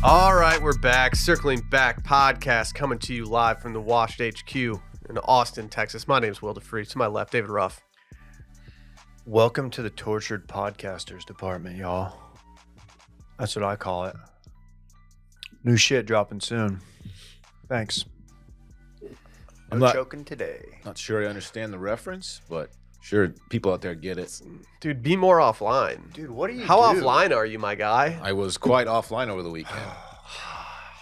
All right, we're back. Circling Back podcast coming to you live from the Washed HQ in Austin, Texas. My name is Will DeFree. To my left, David Ruff. Welcome to the Tortured Podcasters Department, y'all. That's what I call it. New shit dropping soon. Thanks. I'm not joking today. Not sure I understand the reference, but sure people out there get it. Dude, be more offline. Dude, what do you How do? offline are you, my guy? I was quite offline over the weekend.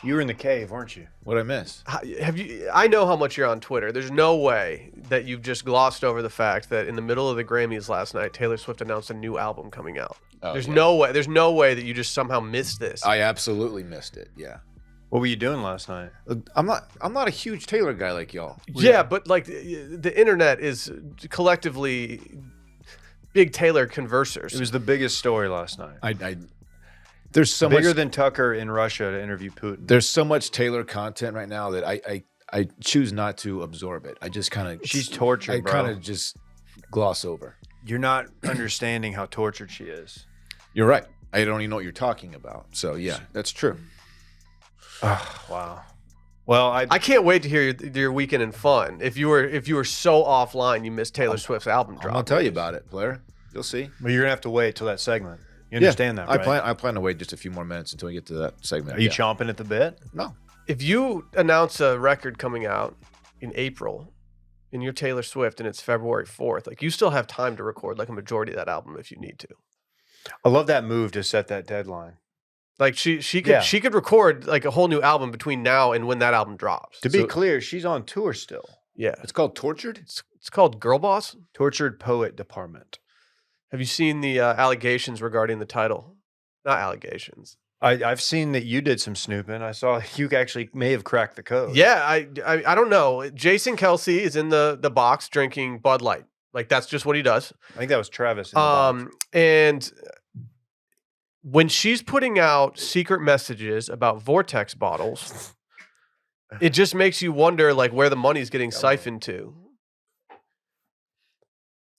You were in the cave, weren't you? What'd I miss? Have you? I know how much you're on Twitter. There's no way that you've just glossed over the fact that in the middle of the Grammys last night, Taylor Swift announced a new album coming out. Oh, There's yeah. no way. There's no way that you just somehow missed this. I absolutely missed it. Yeah. What were you doing last night? I'm not a huge Taylor guy like y'all. Yeah, but like the internet is collectively big Taylor conversers. It was the biggest story last night. There's so Bigger much than Tucker in Russia to interview Putin. there's so much Taylor content right now that I choose not to absorb it. I just kind of She's tortured, I bro. kind of just gloss over. You're not understanding how tortured she is. You're right. I don't even know what you're talking about. So yeah, that's true. Wow. Well, I can't wait to hear your weekend in fun. If you were so offline, you missed Taylor Swift's album drop. I'll tell you about it, Blair. You'll see. well, you're gonna have to wait till that segment. You understand that, right? I plan to wait just a few more minutes until we get to that segment. Are you chomping at the bit? No. If you announce a record coming out in April and you're Taylor Swift and it's February 4th, like you still have time to record like a majority of that album if you need to. I love that move to set that deadline. Like she Yeah. could record like a whole new album between now and when that album drops. To be So- clear, she's on tour still. Yeah. It's called Tortured? It's called Girl Boss. Tortured Poet Department. Have you seen the allegations regarding the title? Not allegations. I've seen that you did some snooping. I saw you actually may have cracked the code. Yeah, I don't know. Jason Kelsey is in the box drinking Bud Light. Like that's just what he does. I think that was Travis. In the box. And when she's putting out secret messages about Vortex bottles, it just makes you wonder like where the money's getting siphoned to.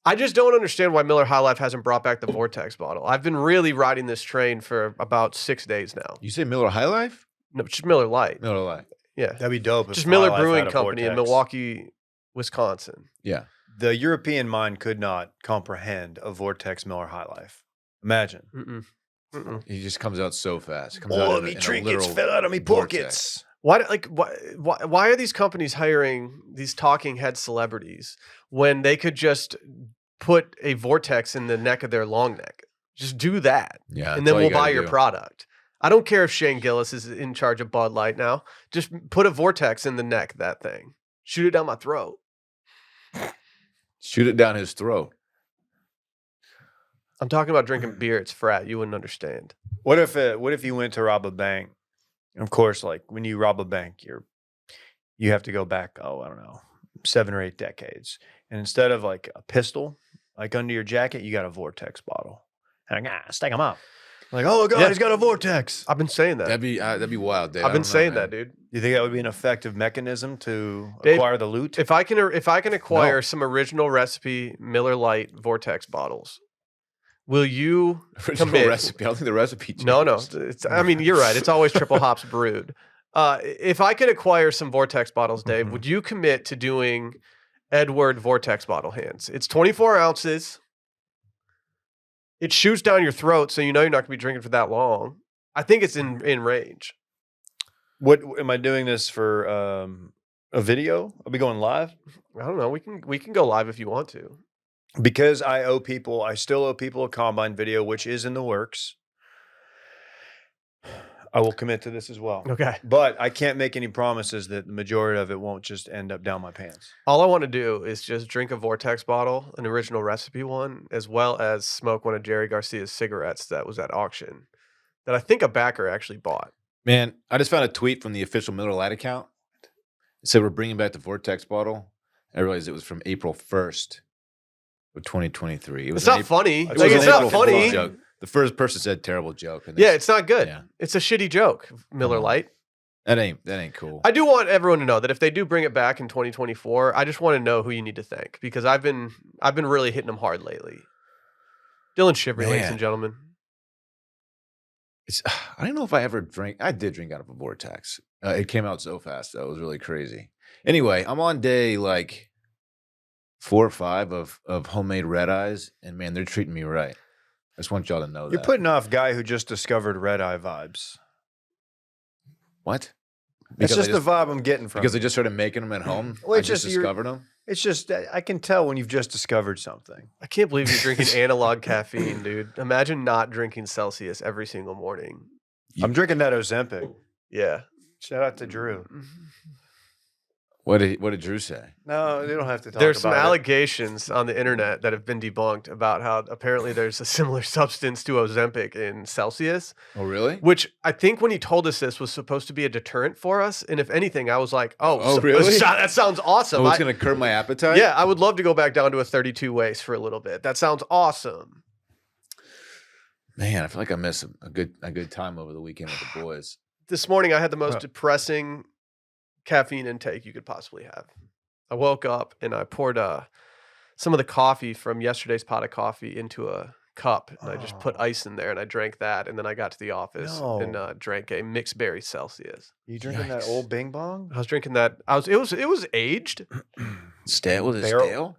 I just don't understand why Miller High Life hasn't brought back the Vortex bottle. I've been really riding this train for about 6 days now. You say Miller High Life? No, just Miller Lite. Miller Lite. Yeah. That'd be dope. If Just Miller High Life Brewing had a Company in Vortex. Milwaukee, Wisconsin. Yeah. The European mind could not comprehend a Vortex Miller High Life. Imagine. Mm-mm. Mm-mm. He just comes out so fast. Comes out in a literal out of me vortex. Why are these companies hiring these talking head celebrities when they could just put a vortex in the neck of their long neck? Just do that. Yeah. And that's then all we'll you gotta buy your do. product. I don't care if Shane Gillis is in charge of Bud Light now. Just put a vortex in the neck of that thing. Shoot it down my throat. Shoot it down his throat. I'm talking about drinking beer. It's frat. You wouldn't understand. What if you went to rob a bank? Of course, like when you rob a bank, you have to go back, I don't know, 7 or 8 decades. And instead of like a pistol, like under your jacket, you got a Vortex bottle. And stick them up. Like, oh god, Yeah. he's got a Vortex. I've been saying that. That'd be wild, Dave. I've been saying that, dude. You think that would be an effective mechanism to Dave, acquire the loot? If I can acquire No. some original recipe Miller Lite Vortex bottles, will you Original commit? recipe. I don't think the recipe changed. No. I mean, you're right. It's always triple hops brewed. If I could acquire some Vortex bottles, Dave, would you commit to doing Edward Vortex bottle hands? It's 24 ounces. It shoots down your throat, so you know you're not going to be drinking for that long. I think it's in range. What am I doing this for? A video? I'll be going live I don't know. We can go live if you want to. because I still owe people a combine video, which is in the works. I will commit to this as well. Okay. But I can't make any promises that the majority of it won't just end up down my pants. All I want to do is just drink a Vortex bottle, an original recipe one, as well as smoke one of Jerry Garcia's cigarettes that was at auction that I think a backer actually bought. Man, I just found a tweet from the official Miller Lite account. It said we're bringing back the Vortex bottle. I realized it was from April 1st of 2023. It's not funny. It Like, was it's an not April funny. Fool's joke. The first person said terrible joke. And Yeah, it's not good. Yeah. It's a shitty joke, Miller Lite. That ain't cool. I do want everyone to know that if they do bring it back in 2024, I just want to know who you need to thank because I've been really hitting them hard lately. Dylan Shivery, ladies Man. and gentlemen. I don't know if I ever drank. I did drink out of a vortex. It came out so fast though. It was really crazy. Anyway, I'm on day like 4 or 5 of homemade red eyes, and man, they're treating me right. I just want y'all to know You're that. putting off guy who just discovered red eye vibes. What? That's just the vibe I'm getting from because you. I just started making them at home. Well, I it's just just you're- discovered them. It's just, I can tell when you've just discovered something. I can't believe you're drinking analog caffeine, dude. Imagine not drinking Celsius every single morning. I'm drinking that Ozempic. Yeah. Shout out to Drew. What did Drew say? No, they don't have to talk There's some about it. allegations on the internet that have been debunked about how apparently there's a similar substance to Ozempic in Celsius, Oh, really? which I think when he told us this was supposed to be a deterrent for us. And if anything, I was like, oh, really? That sounds awesome. Oh, it's going to curb my appetite? Yeah, I would love to go back down to a 32 waist for a little bit. That sounds awesome. Man, I feel like I missed a good time over the weekend with the boys. This morning, I had the most depressing caffeine intake you could possibly have. I woke up and I poured some of the coffee from yesterday's pot of coffee into a cup, and I just put ice in there, and I drank that, and then I got to the office and drank a mixed berry Celsius. You drinking that old Bing Bong? I was drinking that. It was aged. Stale? Was it stale?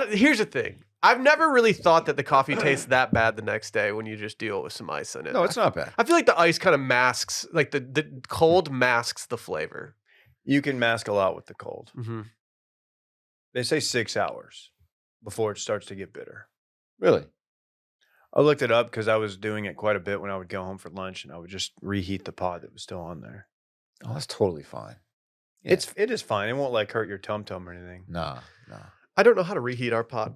Here's the thing. I've never really thought that the coffee tastes that bad the next day when you just deal with some ice in it. No, it's not bad. I feel like the ice kind of masks, like the cold masks the flavor. You can mask a lot with the cold. Mm-hmm. They say 6 hours before it starts to get bitter. Really? I looked it up because I was doing it quite a bit when I would go home for lunch, and I would just reheat the pot that was still on there. Oh, that's totally fine. Yeah. It is fine. It won't like hurt your tum or anything. Nah. I don't know how to reheat our pot.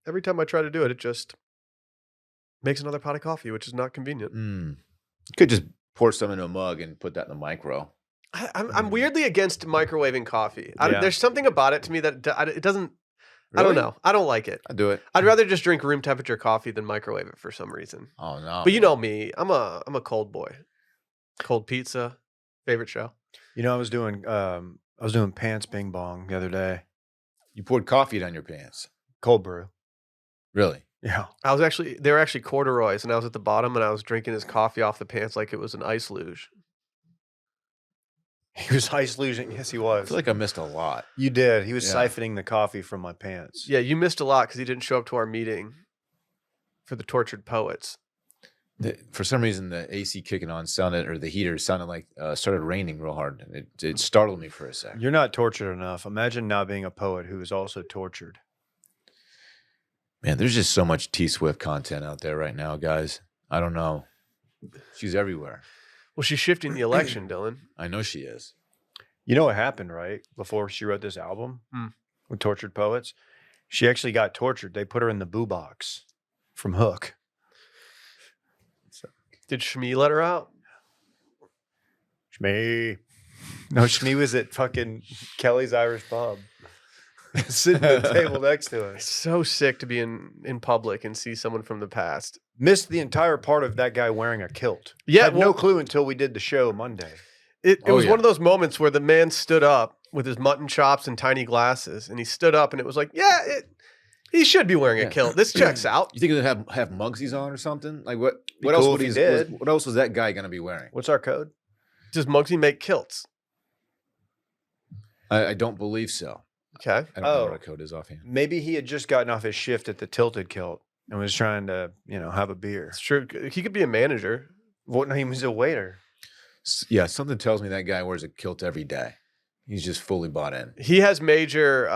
Every time I try to do it, it just makes another pot of coffee, which is not convenient. You could just pour some into a mug and put that in the micro. I'm weirdly against microwaving coffee. Yeah. There's something about it to me that it doesn't. Really? I don't know. I don't like it. I do it. I'd rather just drink room temperature coffee than microwave it for some reason. Oh no! But you know me, I'm a cold boy. Cold pizza, favorite show. You know, I was doing pants Bing Bong the other day. You poured coffee down your pants. Cold brew. Really? Yeah. They were actually corduroys, and I was at the bottom, and I was drinking his coffee off the pants like it was an ice luge. He was ice luging. Yes, he I was. feel like I missed a lot. You did. He was Yeah. siphoning the coffee from my pants. Yeah, you missed a lot because he didn't show up to our meeting for the Tortured Poets. For some reason, the AC kicking on sounded, or the heater sounded like started raining real hard. And it startled me for a second. You're not tortured enough. Imagine now being a poet who is also tortured. Man, there's just so much T Swift content out there right now, guys. I don't know. She's everywhere. Well, she's shifting the election, Dylan. I know she is. You know what happened, right? Before she wrote this album with Tortured Poets, she actually got tortured. They put her in the boo box from Hook. Did Shmi let her out? Shmee. No, Shmee was at fucking Kelly's Irish Pub. Sitting at the table next to It's us. so sick to be in public and see someone from the past. Missed the entire part of that guy wearing a kilt. Yeah, Had no well- clue until we did the show Monday. It Oh, was yeah. one of those moments where the man stood up with his mutton chops and tiny glasses, and he stood up, and it was like, yeah, he should be wearing a Yeah. kilt. This checks out. You think they'd have Mugsies on or something? Like what? Be What else cool would if he he did. What else was that guy gonna be wearing? What's our code? Does Muggsy make kilts? I don't believe so. Okay. I don't know Oh. what our code is offhand. Maybe he had just gotten off his shift at the Tilted Kilt and was trying to, have a beer. It's true. He could be a manager. What? No, he was a waiter. Yeah, something tells me that guy wears a kilt every day. He's just fully bought in. He has major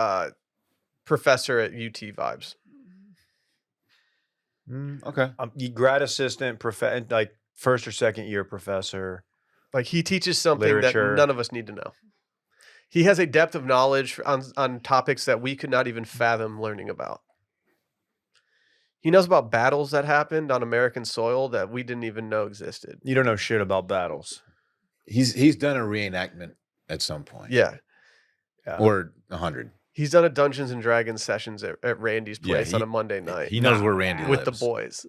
professor at UT vibes. Okay. You grad assistant, like first or second year professor. Like he teaches something Literature. that none of us need to know. He has a depth of knowledge on topics that we could not even fathom learning about. He knows about battles that happened on American soil that we didn't even know existed. You don't know shit about battles. He's done a reenactment at some point. Yeah. Or 100. He's done a Dungeons and Dragons sessions at Randy's Yeah, place on a Monday night. He knows where Randy with lives. the boys.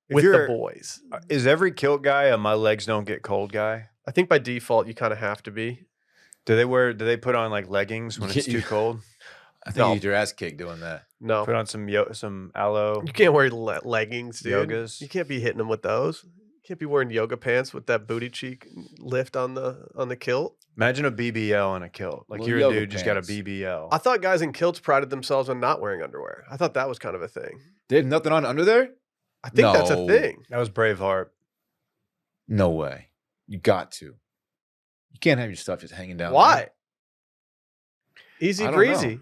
If With the you're- boys. Is every kilt guy a my legs don't get cold guy? I think by default you kind of have to be. Do they put on like leggings when it's too cold? I think No. you get your ass kicked doing that. No. Put on some aloe. You can't wear leggings, dude. Yogas. You can't be hitting them with those. You Can't be wearing yoga pants with that booty cheek lift on the kilt. Imagine a BBL and a kilt. Like Well, you're a yoga dude, just got a pants. BBL. I thought guys in kilts prided themselves on not wearing underwear. I thought that was kind of a thing. They had nothing on under there? I think that's a No. thing. That was Braveheart. No way. You got to. You can't have your stuff just hanging down. Why? there. Easy I don't breezy.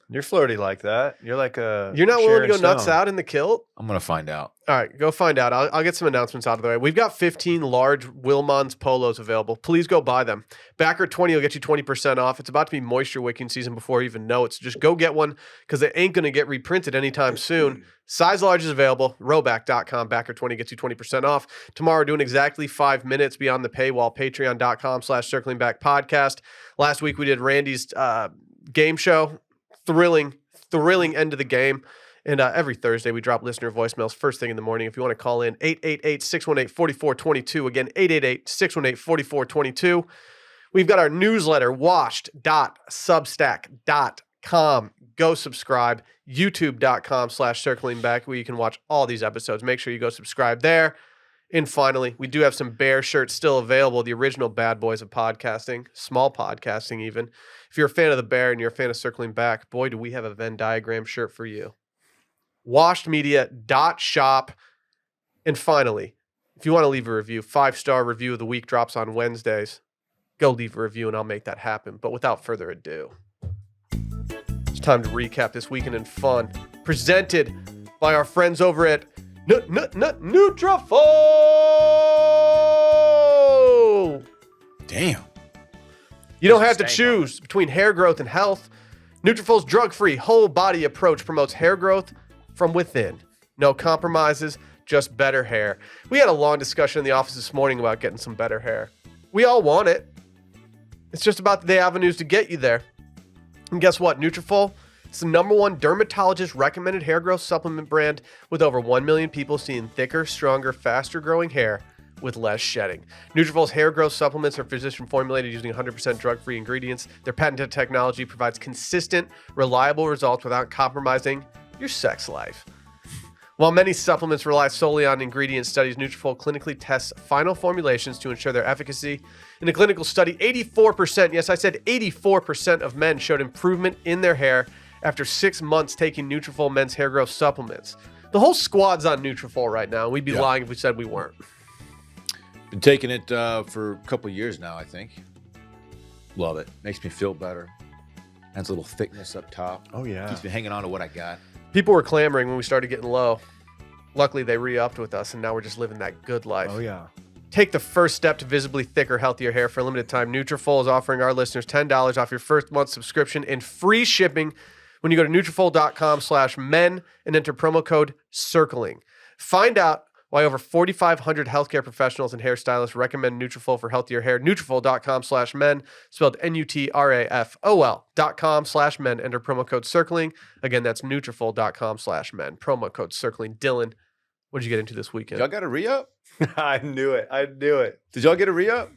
You're flirty like that. You're like a. You're not willing to Sharon go nuts Stone. out in the kilt? I'm going to find out. All right, go find out. I'll get some announcements out of the way. We've got 15 large Wilmons polos available. Please go buy them. Backer 20 will get you 20% off. It's about to be moisture wicking season before you even know it. So just go get one because it ain't going to get reprinted anytime soon. Size large is available. Rowback.com. Backer 20 gets you 20% off. Tomorrow, doing exactly 5 minutes beyond the paywall. Patreon.com/Circling Back Podcast. Last week, we did Randy's game show. Thrilling end of the game. And every Thursday, we drop listener voicemails first thing in the morning. If you want to call in, 888-618-4422. Again, 888-618-4422. We've got our newsletter, washed.substack.com. Go subscribe. YouTube.com/circling back, where you can watch all these episodes. Make sure you go subscribe there. And finally, we do have some Bear shirts still available, the original bad boys of podcasting, small podcasting even. If you're a fan of the Bear and you're a fan of Circling Back, boy, do we have a Venn diagram shirt for you. Washedmedia.shop. And finally, if you want to leave a review, 5-star review of the week drops on Wednesdays. Go leave a review and I'll make that happen. But without further ado, it's time to recap this weekend in fun. Presented by our friends over at Nutrafol. Damn. You don't have to choose between hair growth and health. Nutrafol's drug-free, whole-body approach promotes hair growth from within. No compromises, just better hair. We had a long discussion in the office this morning about getting some better hair. We all want it. It's just about the avenues to get you there. And guess what? Nutrafol, it's the #1 dermatologist-recommended hair growth supplement brand with over 1 million people seeing thicker, stronger, faster-growing hair with less shedding. Nutrafol's hair growth supplements are physician formulated using 100% drug-free ingredients. Their patented technology provides consistent, reliable results without compromising your sex life. While many supplements rely solely on ingredient studies, Nutrafol clinically tests final formulations to ensure their efficacy. In a clinical study, 84%, yes, I said 84% of men showed improvement in their hair after 6 months taking Nutrafol men's hair growth supplements. The whole squad's on Nutrafol right now. We'd be lying if we said we weren't. Been taking it for a couple years now, I think. Love it. Makes me feel better. Adds a little thickness up top. Oh, yeah. Keeps me hanging on to what I got. People were clamoring when we started getting low. Luckily, they re-upped with us, and now we're just living that good life. Oh, yeah. Take the first step to visibly thicker, healthier hair. For a limited time, Nutrafol is offering our listeners $10 off your first month subscription and free shipping when you go to Nutrafol.com/men and enter promo code CIRCLING. Find out why over 4,500 healthcare professionals and hairstylists recommend Nutrafol for healthier hair. Nutrafol.com/men, spelled Nutrafol.com/men. Enter promo code CIRCLING. Again, that's Nutrafol.com/men. Promo code CIRCLING. Dylan, what did you get into this weekend? Y'all got a re-up? I knew it. I knew it. Did y'all get a re-up?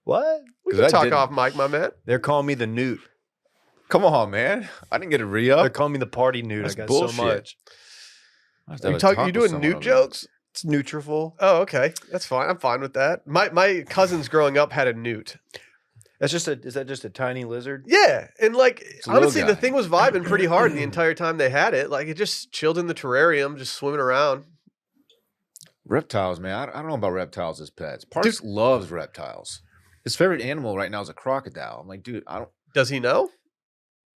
What? We 'Cause can I talk didn't. off mic, my man. They're calling me the newt. Come on, man. I didn't get a They're re-up. calling me the party newt. That's I got bullshit. so much. I have to have a You talk with doing someone newt over there. jokes? It's Nutrafol. Oh, okay. That's fine. I'm fine with that. My cousins growing up had a newt. Is that just a tiny lizard? Yeah. And like, a little honestly, the guy. thing was vibing pretty hard the entire time they had it. Like, it just chilled in the terrarium, just swimming around. Reptiles, man. I don't know about reptiles as pets. Parks loves reptiles. His favorite animal right now is a crocodile. I'm like, dude, I don't. Does he know?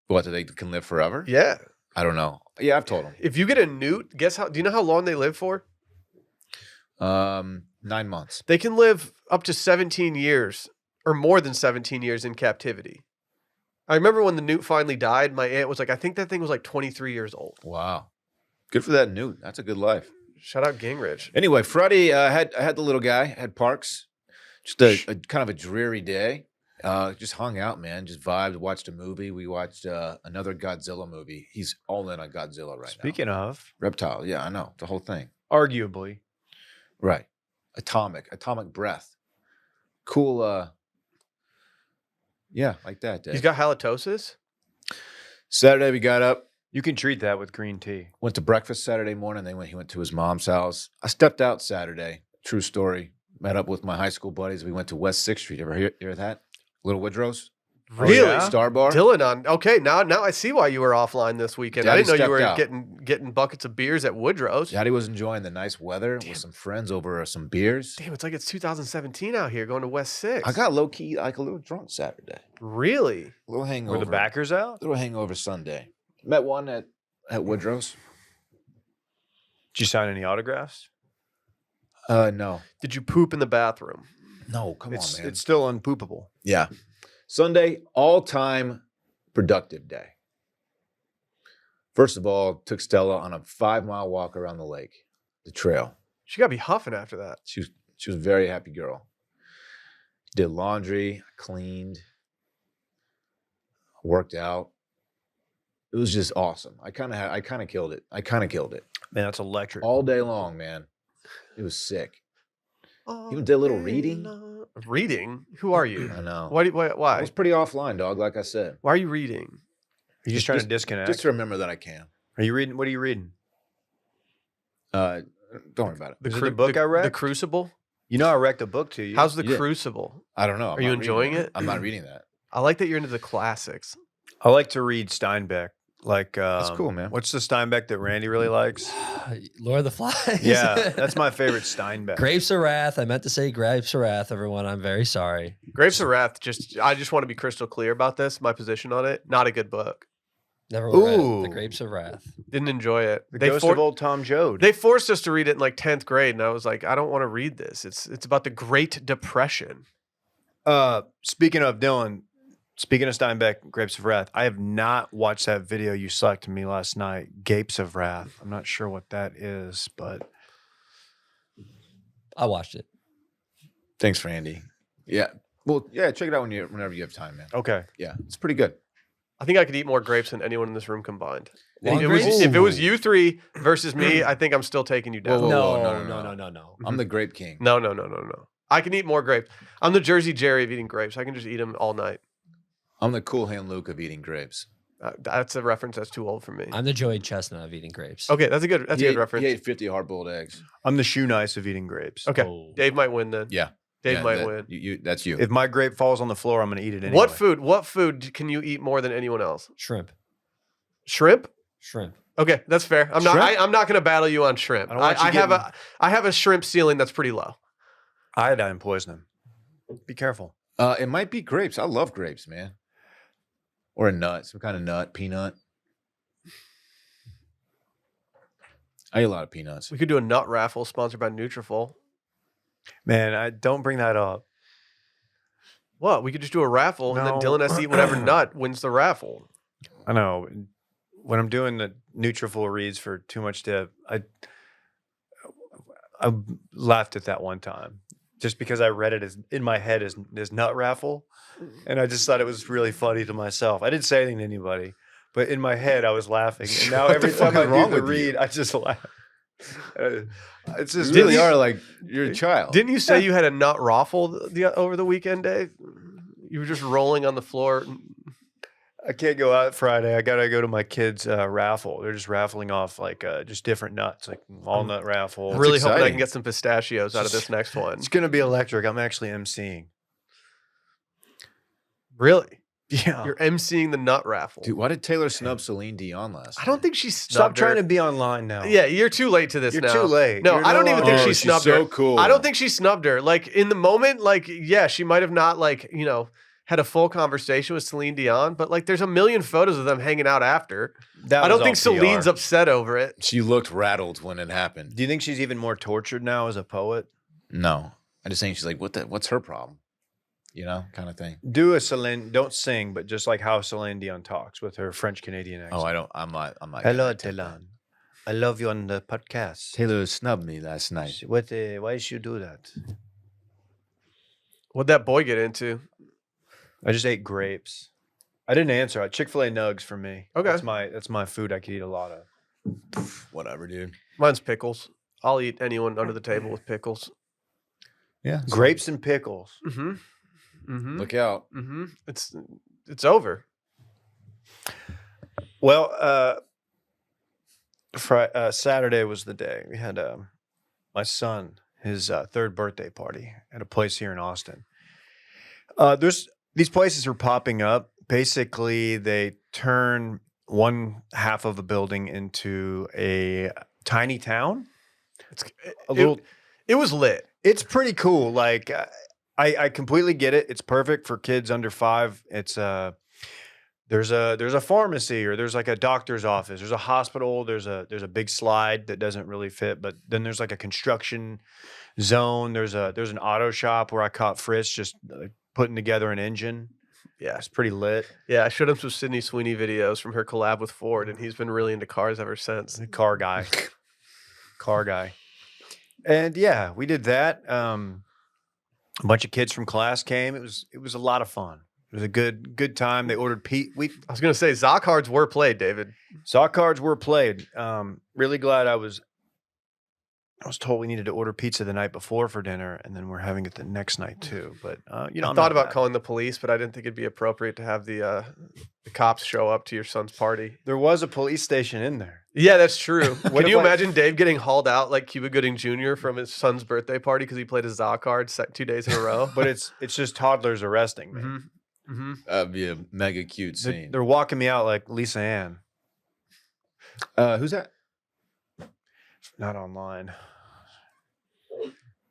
What, they can live forever? Yeah. I don't know. Yeah, I've told him. If you get a newt, do you know how long they live for? 9 months. They can live up to 17 years or more than 17 years in captivity. I remember when the newt finally died, my aunt was like, I think that thing was like 23 years old. Wow. Good for that newt. That's a good life. Shout out Gingrich. Anyway, Friday, I had the little guy, had Parks. Just a kind of a dreary day. Just hung out, man. Just vibed, watched a movie. We watched another Godzilla movie. He's all in on Godzilla right now. Speaking of, Reptile. Yeah, I know. The whole thing. arguably, Right. Atomic breath. Cool. Yeah, like that day. He's got halitosis? Saturday, we got up, You can treat that with green tea. Went to breakfast Saturday morning. Then he went to his mom's house. I stepped out Saturday. True story. Met up with my high school buddies. We went to West 6th Street. Ever hear that? Little Woodrow's? Really? yeah? Star Bar? Dylan on. Okay, now I see why you were offline this weekend. I Daddy didn't know you were stepped out. getting buckets of beers at Woodrow's. Daddy was enjoying the nice weather with some friends over some beers. Damn, it's like it's 2017 out here going to West 6. I got low key like a little drunk Saturday. Really? A little hangover. Were the backers out? Little hangover Sunday. Met one at Woodrow's. Did you sign any autographs? No. Did you poop in the bathroom? No, come on, man. It's still unpoopable. Yeah. Sunday, all-time productive day. First of all, took Stella on a 5-mile walk around the lake, the trail. She got to be huffing after that. She was a very happy girl. Did laundry, cleaned, worked out. It was just awesome. I kind of killed it. Man, that's electric. All day long, man. It was sick. Even did a little reading. Reading? Who are you? I know. Why? I Why? was pretty offline, dog, like I said. Why are you reading? You're just trying to disconnect. Just to remember that I can. Are you reading? What are you reading? Don't worry about it. Is it the book I read? The Crucible? You know I wrecked a book to you. How's the You did. Crucible? I don't know. Are you enjoying it? I'm not reading that. I like that you're into the classics. I like to read Steinbeck. Like That's cool, man. What's the Steinbeck that Randy really likes? Lord of the Flies. Yeah, that's my favorite Steinbeck. Grapes of Wrath. I meant to say Grapes of Wrath, everyone. I'm very sorry. Grapes of Wrath, I just want to be crystal clear about this. My position on it, not a good book. Never read it. Ooh. The Grapes of Wrath. Didn't enjoy it. The Ghost of Old Tom Joad. They forced us to read it in like 10th grade, and I was like, I don't want to read this. It's about the Great Depression. Speaking of Dylan, speaking of Steinbeck, Grapes of Wrath, I have not watched that video you selected me last night, Gapes of Wrath. I'm not sure what that is, but I watched it. Thanks, Randy. Yeah. Well, yeah, check it out whenever you have time, man. okay. Yeah, it's pretty good. I think I could eat more grapes than anyone in this room combined. Long If grapes? it was you three versus me, I think I'm still taking you down. Whoa, No, whoa, no. I'm the grape king. No. I can eat more grapes. I'm the Jersey Jerry of eating grapes. I can just eat them all night. I'm the Cool Hand Luke of eating grapes. That's a reference that's too old for me. I'm the Joey Chestnut of eating grapes. Okay, that's a good reference. He ate 50 hard-boiled eggs. I'm the shoe nice of eating grapes. Okay, Oh. Dave might win then. Yeah. Dave Yeah, might win. That's you. If my grape falls on the floor, I'm going to eat it anyway. What food can you eat more than anyone else? Shrimp. Shrimp? Shrimp. Okay, that's fair. I'm not going to battle you on shrimp. I don't want you I have a shrimp ceiling that's pretty low. Iodine poisoning. Be careful. It might be grapes. I love grapes, man. Or a nut, some kind of nut, peanut. I eat a lot of peanuts. We could do a nut raffle sponsored by Nutrafol. Man, don't bring that up. What? We could just do a raffle and then No. Dylan has to eat whatever nut wins the raffle. I know. When I'm doing the Nutrafol reads for Too Much Dip, I laughed at that one time just because I read it as in my head as nut raffle, and I just thought it was really funny to myself. I didn't say anything to anybody, but in my head I was laughing, and now What the every fuck time I is wrong do the with you? read, I just laugh. It's just You really are like you're a child. Didn't you say you had a nut raffle over the weekend, Dave? You were just rolling on the floor. I can't go out Friday. I gotta go to my kids' raffle. They're just raffling off like just different nuts, like walnut raffle. I'm really hoping I exciting. can get some pistachios out of this next one. It's gonna be electric. I'm actually emceeing. Really? Yeah. You're emceeing the nut raffle. Dude, why did Taylor snub Celine Dion last I don't night? think she Stop snubbed trying her. to be online now. Yeah, you're too late to this You're now. too late. No, You're I don't no even think longer- she she's snubbed so her. cool. I don't think she snubbed her. Like in the moment, like yeah, she might have not like had a full conversation with Celine Dion, but like there's a million photos of them hanging out after. That I don't was think all PR. Celine's upset over it. She looked rattled when it happened. Do you think she's even more tortured now as a poet? No. I just think she's like, what's her problem? Kind of thing. Do a Celine, don't sing, but just like how Celine Dion talks with her French Canadian accent. Oh, I'm not. Hello, Taylor. I love you on the podcast. Taylor snubbed me last night. What? Why should you do that? What'd that boy get into? I just ate grapes. I didn't answer. Chick-fil-A nugs for me. Okay. That's my food. I could eat a lot of. Whatever, dude. Mine's pickles. I'll eat anyone under the table with pickles. Yeah. Grapes and pickles. Mm-hmm. Mm-hmm. Look out. Mm-hmm. It's over. Well, Saturday was the day we had my son his third birthday party at a place here in Austin. There's these places are popping up. Basically, they turn one half of a building into a tiny town. It's A little. It was lit. It's pretty cool. Like I completely get it. It's perfect for kids under 5. It's there's a pharmacy, or there's like a doctor's office. There's a hospital. There's a big slide that doesn't really fit, but then there's like a construction zone. There's an auto shop where I caught Frisk just putting together an engine. Yeah. It's pretty lit. Yeah, I showed him some Sydney Sweeney videos from her collab with Ford, and he's been really into cars ever since. The car guy. Car guy. And yeah, we did that. A bunch of kids from class came. It was a lot of fun. It was a good time. They ordered Pete. I was gonna say Zoc cards were played, David. Sock cards were played. Really glad I was told we needed to order pizza the night before for dinner, and then we're having it the next night too. But I I'm thought not about mad. calling the police, but I didn't think it'd be appropriate to have the cops show up to your son's party. There was a police station in there. Yeah, that's true. Can if you I- imagine Dave getting hauled out like Cuba Gooding Jr. from his son's birthday party because he played a Zoc card 2 days in a row? But it's just toddlers arresting me. Mm-hmm. Mm-hmm. That'd be a mega cute They're, scene. they're walking me out like Lisa Ann. Who's that? Not online.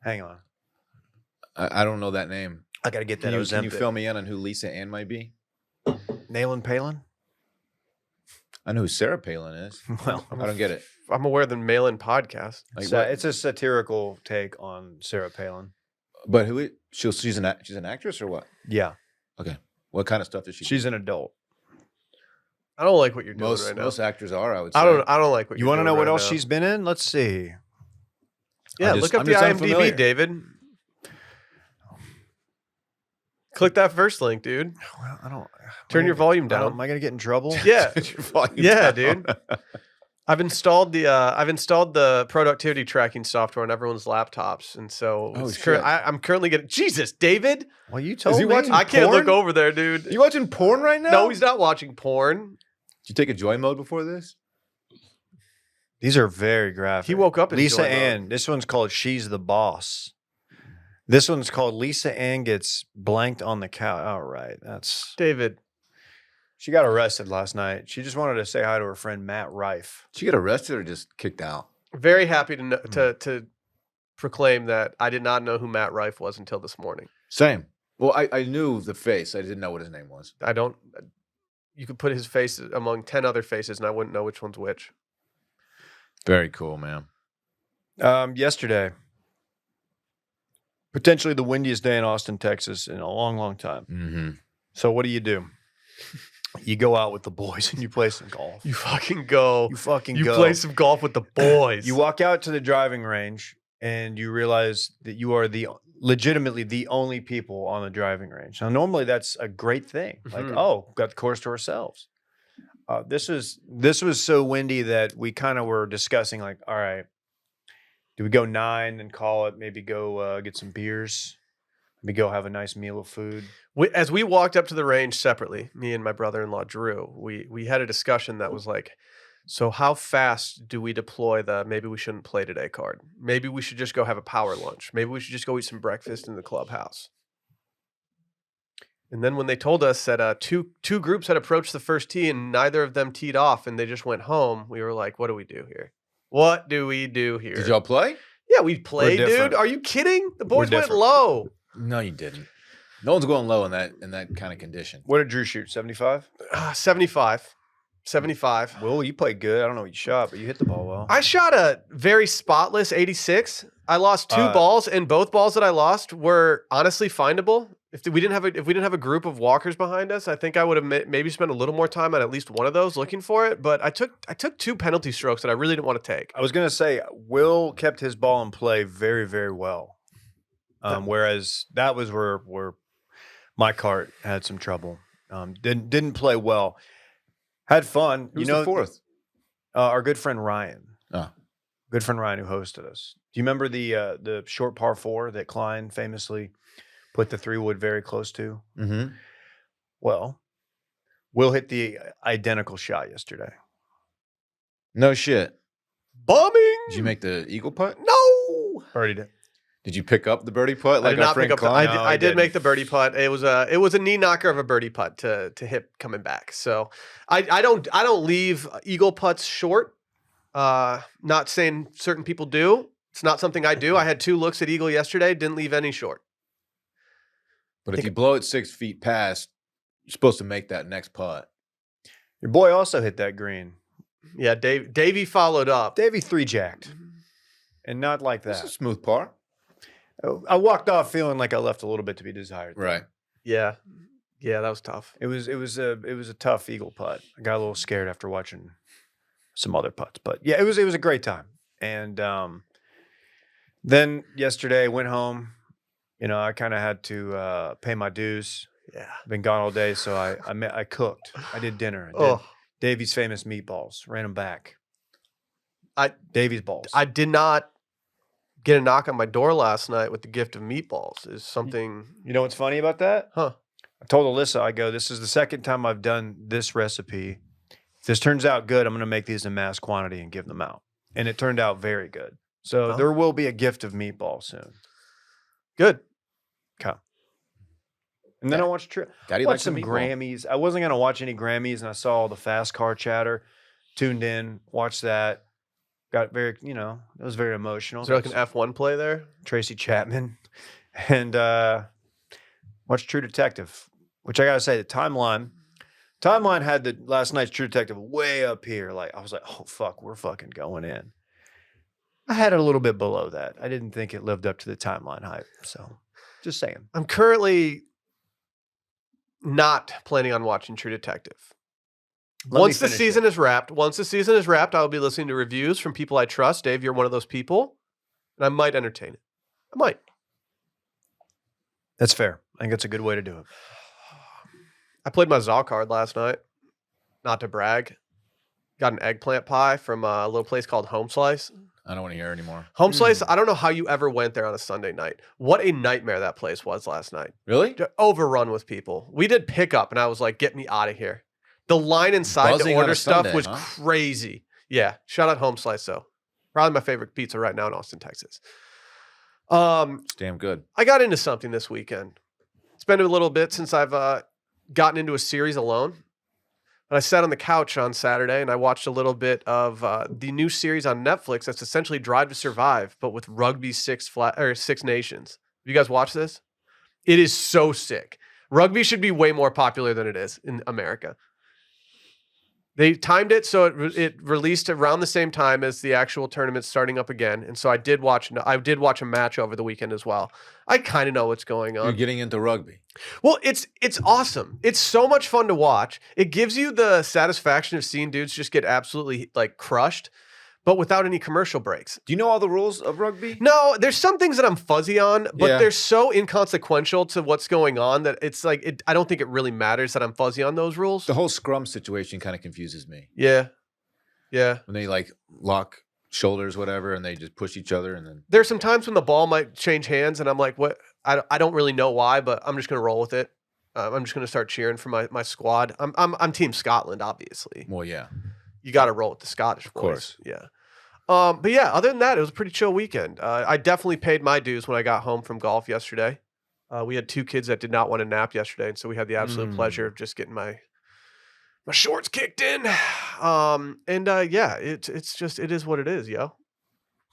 Hang on. I don't know that name. I got to get that. Can you Ozempic. fill me in on who Lisa Ann might be? Nayland Palin? I know who Sarah Palin is. Well, I don't get it. I'm aware of the mail-in podcast. Like, so what- it's a satirical take on Sarah Palin. but who? She's an actress or what? Yeah. What kind of stuff does she? She's an adult. I don't like what you're doing most right now. most actors are. I would say. I don't like what You you're want to doing know what right else now. she's been in? Let's see. Yeah, I'm look just- up I'm the just IMDb, unfamiliar. David. Click that first link, dude. Well, I don't. Turn your volume I don't- down. Am I going to get in trouble? Yeah. Your volume Yeah, down. dude. I've installed the productivity tracking software on everyone's laptops, and so Oh, it's shit. I'm currently getting Jesus, David. Well, you told he me. watching I can't look porn? over there, dude. You watching porn right now? No, he's not watching porn. Did you take a joy mode before this? These are very graphic. He woke up in Lisa joy mode. Ann. This one's called She's the Boss. This one's called Lisa Ann Gets Blanked on the Couch. All right. That's. David, She got arrested last night. She just wanted to say hi to her friend Matt Rife. Did you get arrested or just kicked out? very happy to know, to proclaim that I did not know who Matt Rife was until this morning. Same. Well, I knew the face. I didn't know what his name was. I don't. You could put his face among 10 other faces, and I wouldn't know which one's which. Very cool, man. Yesterday, potentially the windiest day in Austin, Texas in a long, long time. Mm-hmm. So what do? You go out with the boys and you play some golf. You fucking go. You fucking You go. play some golf with the boys. You walk out to the driving range and you realize that you are legitimately the only people on the driving range. Now, normally that's a great thing. Like, Mhm. oh, got the course to ourselves. This was so windy that we kind of were discussing, like, all right, do we go 9 and call it? Maybe go get some beers. Maybe go have a nice meal of food. As we walked up to the range separately, me and my brother-in-law Drew, we had a discussion that was like, so how fast do we deploy the maybe we shouldn't play today card? Maybe we should just go have a power lunch. Maybe we should just go eat some breakfast in the clubhouse. And then when they told us that two groups had approached the first tee and neither of them teed off and they just went home, we were like, what do we do here? What do we do here? Did y'all play? Yeah, we played, dude. different. Are you kidding? The boys went different. low. No, you didn't. No one's going low in that kind of condition. What did Drew shoot? 75? 75. 75. Will, you played good. I don't know what you shot, but you hit the ball well. I shot a very spotless 86. I lost 2 balls, and both balls that I lost were honestly findable. If we didn't have a group of walkers behind us, I think I would have maybe spent a little more time on at least one of those looking for it. But I took 2 penalty strokes that I really didn't want to take. I was going to say, Will kept his ball in play very, very well. Whereas that was where my cart had some trouble. Didn't play well. Had fun. Who's the fourth? Our good friend Ryan. Oh. Good friend Ryan who hosted us. Do you remember the short par 4 that Klein famously put the 3-wood very close to? Mm-hmm. Well, Will hit the identical shot yesterday. No shit. Bombing. Did you make the eagle putt? No. Birdied it. Did you pick up the birdie putt I like did our not friend pick up. Klein? No, I I did didn't. make the birdie putt. It was a knee knocker of a birdie putt to hit coming back. So I don't leave eagle putts short. Not saying certain people do. It's not something I do. I had 2 looks at eagle yesterday. Didn't leave any short. But if you blow it 6 feet past, you're supposed to make that next putt. Your boy also hit that green. Yeah, Davey followed up. Davey 3-jacked. And not like That's a that. smooth par. I walked off feeling like I left a little bit to be desired. Right. Yeah, that was tough. It was a tough eagle putt. I got a little scared after watching some other putts, but yeah, it was a great time. And then yesterday I went home. You know, I kind of had to pay my dues. Yeah. Been gone all day, so I cooked. I did dinner. I did Oh, Davey's famous meatballs. Ran them back. I- Davey's balls. I did not get a knock on my door last night with the gift of meatballs. Is something, You know what's funny about that? huh? I told Alyssa, I go, this is the second time I've done this recipe. If this turns out good, I'm going to make these in mass quantity and give them out. And it turned out very good. So Oh. there will be a gift of meatball soon. Good. Okay. And then I watched, Daddy watched likes some meatball. Grammys. I wasn't going to watch any Grammys, and I saw all the fast car chatter. Tuned in, watched that. Got very, it was very emotional. Is there like an F1 play there? Tracy Chapman, and watched True Detective, which I gotta say, the timeline had the last night's True Detective way up here. Like I was like, oh fuck, we're fucking going in. I had it a little bit below that. I didn't think it lived up to the timeline hype. So just saying. I'm currently not planning on watching True Detective. Let me Once the finish season it. is wrapped, I will be listening to reviews from people I trust. Dave, you're one of those people, and I might entertain it. I might. That's fair. I think that's a good way to do it. I played my Zaw card last night. Not to brag. Got an eggplant pie from a little place called Home Slice. I don't want to hear anymore. Home Slice, I don't know how you ever went there on a Sunday night. What a nightmare that place was last night. Really? Overrun with people. We did pickup, and I was like, get me out of here. The line inside Buzzing to on order a stuff Sunday, was huh? crazy. Yeah. Shout out Home Slice, though. Probably my favorite pizza right now in Austin, Texas. It's damn good. I got into something this weekend. It's been a little bit since I've gotten into a series alone. And I sat on the couch on Saturday and I watched a little bit of the new series on Netflix that's essentially Drive to Survive, but with Rugby Six Nations. Have you guys watched this? It is so sick. Rugby should be way more popular than it is in America. They timed it so it released around the same time as the actual tournament starting up again, and so I did watch a match over the weekend as well. I kind of know what's going You're on. getting into rugby. Well, it's awesome. It's so much fun to watch. It gives you the satisfaction of seeing dudes just get absolutely like crushed, but without any commercial breaks. Do you know all the rules of rugby? No, there's some things that I'm fuzzy on, but Yeah. they're so inconsequential to what's going on that it's like I don't think it really matters that I'm fuzzy on those rules. The whole scrum situation kind of confuses me. Yeah. When they like lock shoulders, whatever, and they just push each other, and then There's some times when the ball might change hands, and I'm like, what? I don't really know why, but I'm just gonna roll with it. I'm just gonna start cheering for my squad. I'm Team Scotland, obviously. well, yeah. You got to roll with the Scottish boys. course. Yeah. But yeah, other than that, it was a pretty chill weekend. I definitely paid my dues when I got home from golf yesterday. We had 2 kids that did not want to nap yesterday, and so we had the absolute pleasure of just getting my shorts kicked in. Yeah, it is what it is, yo.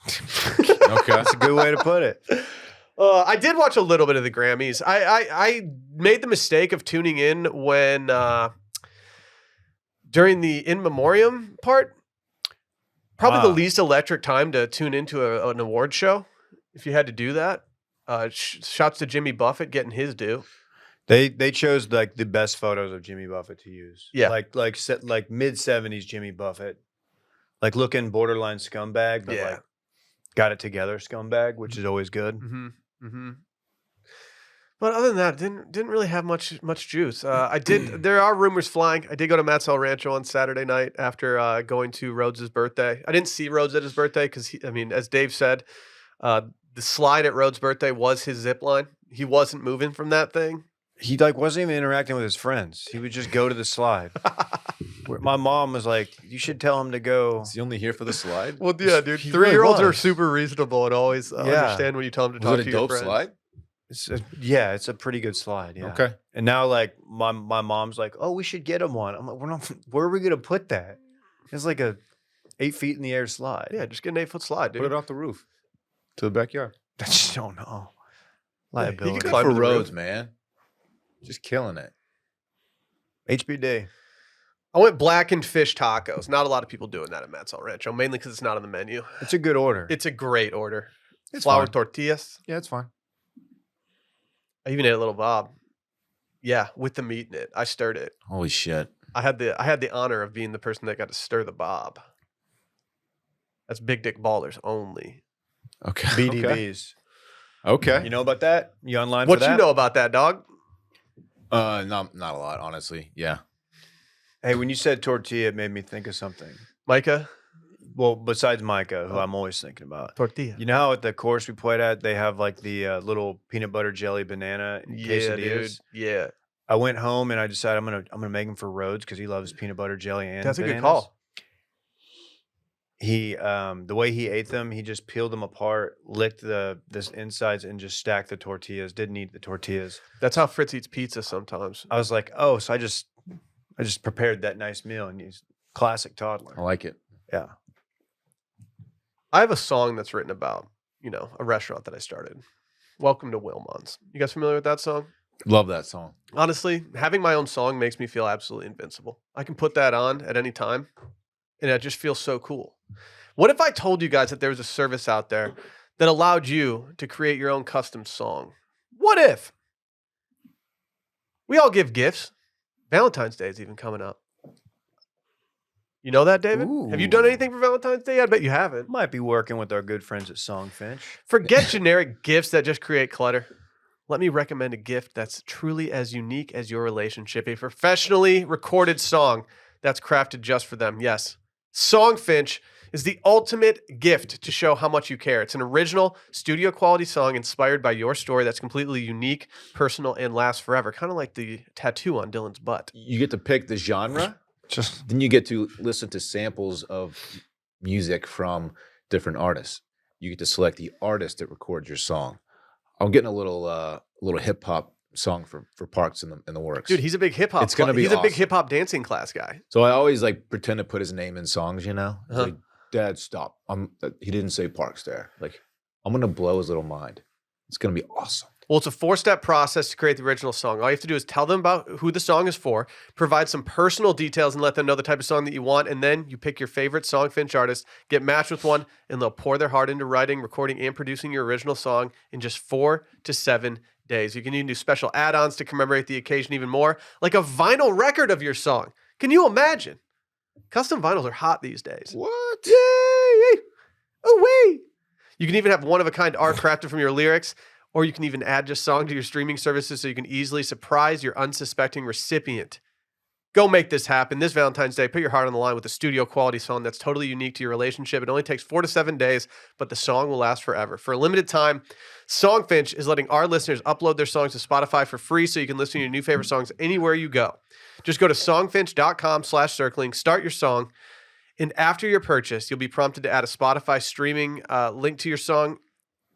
Okay. That's a good way to put it. I did watch a little bit of the Grammys. I made the mistake of tuning in when during the in memoriam part. Probably the least electric time to tune into an award show. If you had to do that, shouts to Jimmy Buffett getting his due. They chose like the best photos of Jimmy Buffett to use. Yeah. like mid 70s Jimmy Buffett, like looking borderline scumbag, but Yeah. like got it together scumbag, which is always good. Mm-hmm. Mm-hmm. But other than that, didn't really have much juice. There are rumors flying. I did go to Matt's El Rancho on Saturday night after going to Rhodes' birthday. I didn't see Rhodes at his birthday because as Dave said, the slide at Rhodes' birthday was his zip line. He wasn't moving from that thing. He like wasn't even interacting with his friends. He would just go to the slide, My mom was like, "You should tell him to go." Is he only here for the slide? Well, yeah, dude. He really 3-year-olds are was. super reasonable and always Yeah. understand when you tell them to Was talk it to a your dope friends. slide? It's a pretty good slide. Yeah. Okay. And now, like, my mom's like, "Oh, we should get him one." I'm like, "We're not. Where are we gonna put that? It's like a 8 feet in the air slide." Yeah, just get an 8-foot slide, dude. Put it off the roof to the backyard. I just don't know. Yeah, he Liability. could Good climb for to the roof. roads, man. Just killing it. HBD. I went blackened fish tacos. Not a lot of people doing that at Matt's El Rancho, mainly because it's not on the menu. It's a good order. It's a great order. It's Flour fine. tortillas. Yeah, it's fine. I even ate a little Bob. Yeah, with the meat in it. I stirred it. Holy shit. I had the honor of being the person that got to stir the Bob. That's big dick ballers only. Okay. BDBs. Okay. You know about that? You online What for that? you know about that, dog? Not a lot, honestly. Yeah. Hey, when you said tortilla, it made me think of something. Micah? Well, besides Micah, who I'm always thinking about. Tortilla. You know how at the course we played at, they have like the little peanut butter jelly banana Yeah, dude. quesadillas? Yeah. I went home and I decided I'm gonna make him for Rhodes because he loves peanut butter jelly and That's a good bananas. call. He the way he ate them, he just peeled them apart, licked this insides, and just stacked the tortillas. Didn't eat the tortillas. That's how Fritz eats pizza sometimes. I was like, oh, so I just prepared that nice meal, and he's classic toddler. I like it. Yeah. I have a song that's written about, a restaurant that I started. Welcome to Wilmon's. You guys familiar with that song? Love that song. Honestly, having my own song makes me feel absolutely invincible. I can put that on at any time, and it just feels so cool. What if I told you guys that there was a service out there that allowed you to create your own custom song? What if? We all give gifts. Valentine's Day is even coming up. You know that, David? Have you done Ooh. anything for Valentine's Day? I bet you haven't. Might be working with our good friends at Songfinch. Forget generic gifts that just create clutter. Let me recommend a gift that's truly as unique as your relationship. A professionally recorded song that's crafted just for them. Yes, Songfinch is the ultimate gift to show how much you care. It's an original studio quality song inspired by your story that's completely unique, personal, and lasts forever. Kind of like the tattoo on Dylan's butt. You get to pick the genre. Just Then you get to listen to samples of music from different artists. You get to select the artist that records your song. I'm getting a little hip hop song for Parks in the works. Dude, he's a big hip hop. It's gonna be He's a big awesome. hip hop dancing class guy. So I always pretend to put his name in songs, He's Uh-huh. like, Dad, stop. He didn't say Parks there. I'm gonna blow his little mind. It's gonna be awesome. Well, it's a 4-step process to create the original song. All you have to do is tell them about who the song is for, provide some personal details, and let them know the type of song that you want. And then you pick your favorite Songfinch artist, get matched with one, and they'll pour their heart into writing, recording, and producing your original song in just 4 to 7 days. You can even do special add-ons to commemorate the occasion even more, like a vinyl record of your song. Can you imagine? Custom vinyls are hot these days. What? Yay! Oh, wait! You can even have one-of-a-kind art crafted from your lyrics, or you can even add just song to your streaming services so you can easily surprise your unsuspecting recipient. Go make this happen this Valentine's Day. Put your heart on the line with a studio quality song that's totally unique to your relationship. It only takes 4 to 7 days, but the song will last forever. For a limited time, Songfinch is letting our listeners upload their songs to Spotify for free so you can listen to your new favorite songs anywhere you go. Just go to songfinch.com/circling, start your song, and after your purchase, you'll be prompted to add a Spotify streaming link to your song,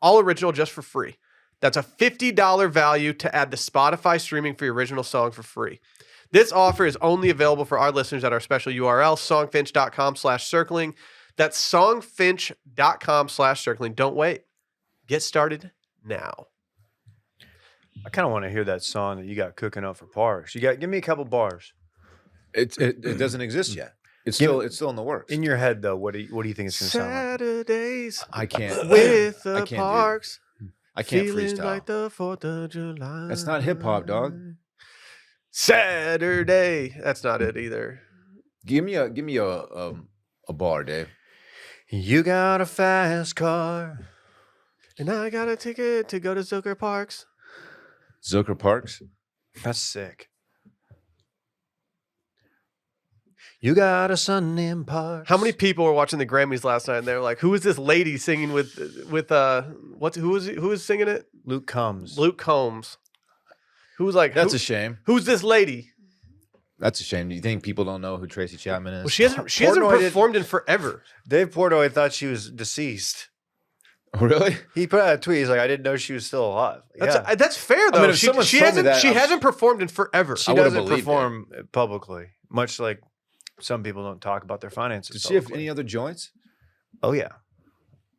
all original just for free. That's a $50 value to add the Spotify streaming for your original song for free. This offer is only available for our listeners at our special URL, songfinch.com/circling. That's songfinch.com/circling. Don't wait. Get started now. I kind of want to hear that song that you got cooking up for Parks. Give me a couple bars It doesn't exist yet. It's Give- still in the works. in your head though. What do you think it's going to sound like? Saturdays I can't with I the can't do- Parks. I can't Feeling freestyle. like the 4th of July. That's not hip hop, dog. Saturday. That's not it either. Give me a bar, Dave. You got a fast car. And I got a ticket to go to Zucker Parks. Zucker Parks. That's sick. You got a son in Parks. How many people were watching the Grammys last night and they were like, who is this lady singing who was singing it? Luke Combs. Luke Combs. Who was like, That's a shame. who's this lady? That's a shame. Do you think people don't know who Tracy Chapman is? Well, she hasn't Portnoy performed in forever. Dave Portnoy thought she was deceased. Really? He put out a tweet. He's like, I didn't know she was still alive. That's fair though. mean, if someone she told me hasn't that, she I'm hasn't performed in forever. She I would've doesn't believed it. perform publicly, much like some people don't talk about their finances. Did she have publicly. any other joints? Oh yeah.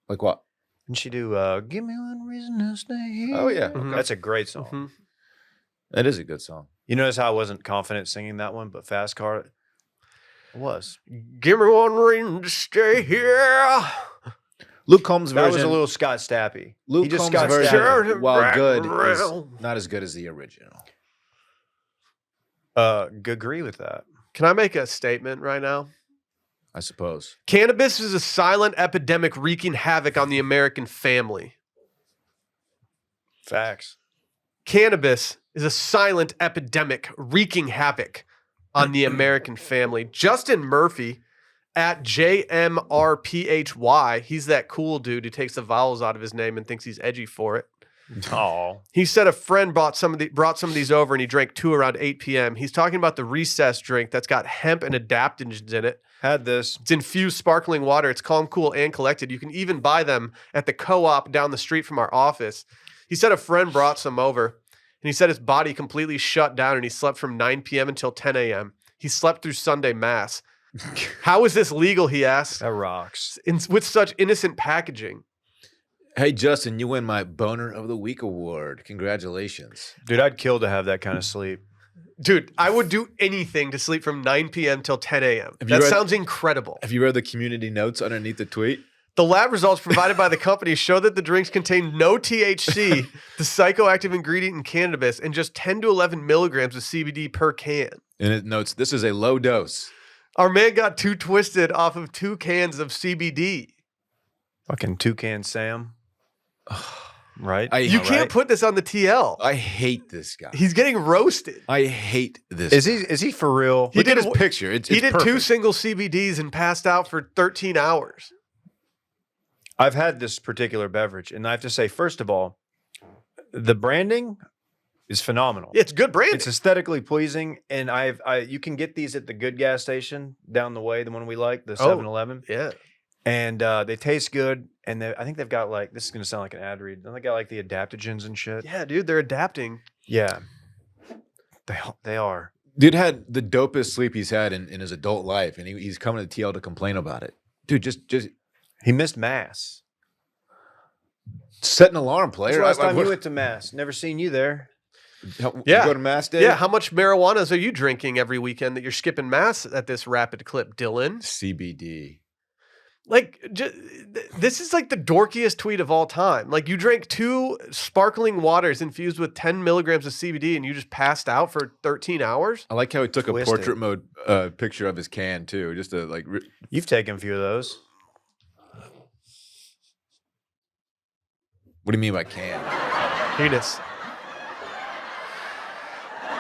Like what? Didn't she do "Give Me One Reason to Stay Here"? Oh, yeah. Mhm. That's a great song. Mhm. That is a good song. You notice how I wasn't confident singing that one, but Fast Car, it was. Give me one reason to stay here. Luke Combs' That version. was a little Scott Stappy. Luke He just Combs' Scott version, Stappy. while good, is Around. not as good as the original. Agree with that. Can I make a statement right now? I suppose. Cannabis is a silent epidemic wreaking havoc on the American family. Facts. Cannabis is a silent epidemic wreaking havoc on the American family. Justin Murphy at JMRPHY, he's that cool dude who takes the vowels out of his name and thinks he's edgy for it. Oh, He said a friend brought some of these over and he drank 2 around 8 p.m. He's talking about the recess drink that's got hemp and adaptogens in it. had this. It's infused sparkling water. It's calm, cool, and collected. You can even buy them at the co-op down the street from our office. He said a friend brought some over, and he said his body completely shut down, and he slept from 9 p.m. until 10 a.m. He slept through Sunday Mass. How is this legal, he asks, That rocks. with such innocent packaging? Hey, Justin, you win my Boner of the Week award. Congratulations. Dude, I'd kill to have that kind of sleep. Dude, I would do anything to sleep from 9 p.m. till 10 a.m. Have you That read- sounds incredible. Have you read the community notes underneath the tweet? The lab results provided by the company show that the drinks contain no THC, the psychoactive ingredient in cannabis, and just 10 to 11 milligrams of CBD per can. And it notes this is a low dose. Our man got too twisted off of 2 cans of CBD. Fucking Toucan Sam. Right? You can't put this on the TL. I hate this guy. He's getting roasted. I hate this. Is he for real? He Look at did his picture. It's He did 2 perfect. single CBDs and passed out for 13 hours. I've had this particular beverage, and I have to say, first of all, the branding is phenomenal. It's good branding. It's aesthetically pleasing, and you can get these at the good gas station down the way, the one we like, the 7-Eleven. Yeah. And they taste good, and I think they've got like, this is going to sound like an ad read, they got like the adaptogens and shit. Yeah, dude, they're adapting. Yeah. They are. Dude had the dopest sleep he's had in his adult life, and he's coming to TL to complain about it. Dude, just He missed Mass. set an alarm, When's player. the last time you went to Mass? Never seen you there. You Yeah. go to Mass Day? Yeah, how much marijuanas are you drinking every weekend that you're skipping Mass at this rapid clip, Dylan? CBD. Like, this is like the dorkiest tweet of all time. Like, you drank 2 sparkling waters infused with 10 milligrams of CBD and you just passed out for 13 hours? I like how he took Twisted. a portrait mode picture of his can too, just to like. You've taken a few of those. What do you mean by can? Penis.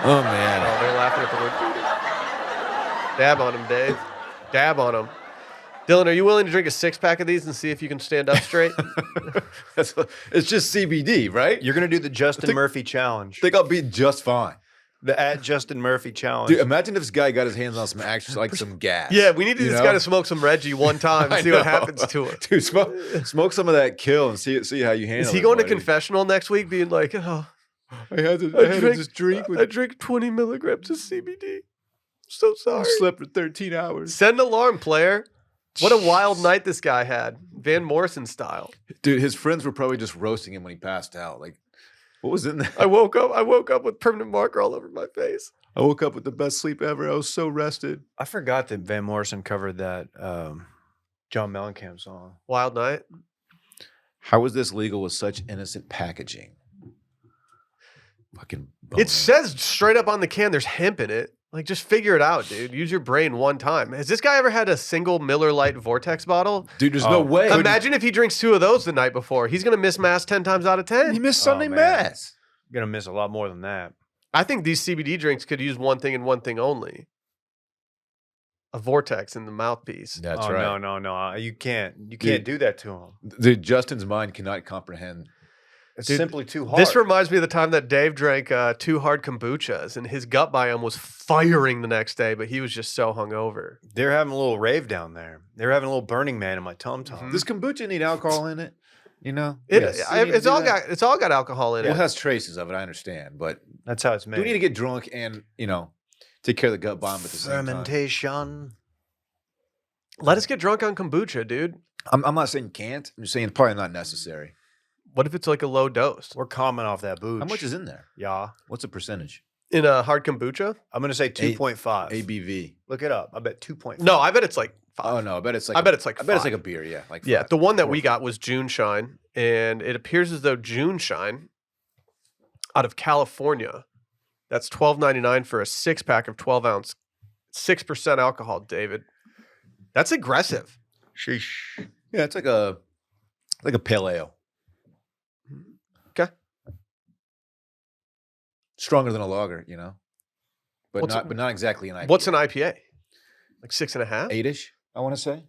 Oh man, Oh, they're laughing at the word penis. Dab on him, Dave. Dab on him. Dylan, are you willing to drink a 6-pack of these and see if you can stand up straight? it's just CBD, right? You're going to do the Justin Murphy challenge. I think I'll be just fine. The at Justin Murphy challenge. Dude, imagine if this guy got his hands on some actual, like some gas. Yeah, we need you this know? guy to smoke some Reggie one time I and see what know. happens to him. Dude, smoke some of that kill and see how you handle it. Is he going to buddy. confessional next week being like, oh, I had to drank- just drink with I drink 20 milligrams of CBD. So sorry. slept for 13 hours. Send alarm, player. What a wild night this guy had. Van Morrison style. Dude, his friends were probably just roasting him when he passed out. Like, what was in there? I woke up with permanent marker all over my face. I woke up with the best sleep ever. I was so rested. I forgot that Van Morrison covered that John Mellencamp song. Wild night. How is this legal with such innocent packaging? Fucking boner. It says straight up on the can there's hemp in it. Like, just figure it out, dude. Use your brain one time. Has this guy ever had a single Miller Lite Vortex bottle? Dude, there's no Oh, way. Imagine if he drinks 2 of those the night before. He's going to miss Mass 10 times out of 10. He missed Sunday man. Mass. You're going to miss a lot more than that. I think these CBD drinks could use one thing and one thing only. A Vortex in the mouthpiece. That's oh, right. No. You can't Dude. do that to him. Dude, Justin's mind cannot comprehend It's Dude, simply too hard. This reminds me of the time that Dave drank 2 hard kombuchas and his gut biome was firing the next day, but he was just so hungover. They're having a little rave down there. They're having a little Burning Man in my tum-tum. Does kombucha need alcohol in it? You know? It's Do all we need to do got alcohol in that? Well, it. it has traces of it, I understand. But That's how it's made. do we need to get drunk and, take care of the gut biome at the same time? fermentation? Let us get drunk on kombucha, dude. I'm not saying can't. I'm just saying it's probably not necessary. What if it's like a low dose? We're common off that booch. How much is in there? Yeah. What's the percentage? In a hard kombucha? I'm going to say 2.5. ABV. Look it up. I bet 2.5. No, I bet it's like 5. Oh no, I bet it's like I bet it's like I bet it's 5. like a beer, yeah. Like Yeah, 5. the one that we got was June Shine, and it appears as though June Shine out of California, that's $12.99 for a 6-pack of 12-ounce, 6% alcohol, David. That's aggressive. Sheesh. Yeah, it's like a pale ale. Okay. Stronger than a lager, But What's not exactly an IPA. What's an IPA? Like 6.5? 8-ish, I want to say.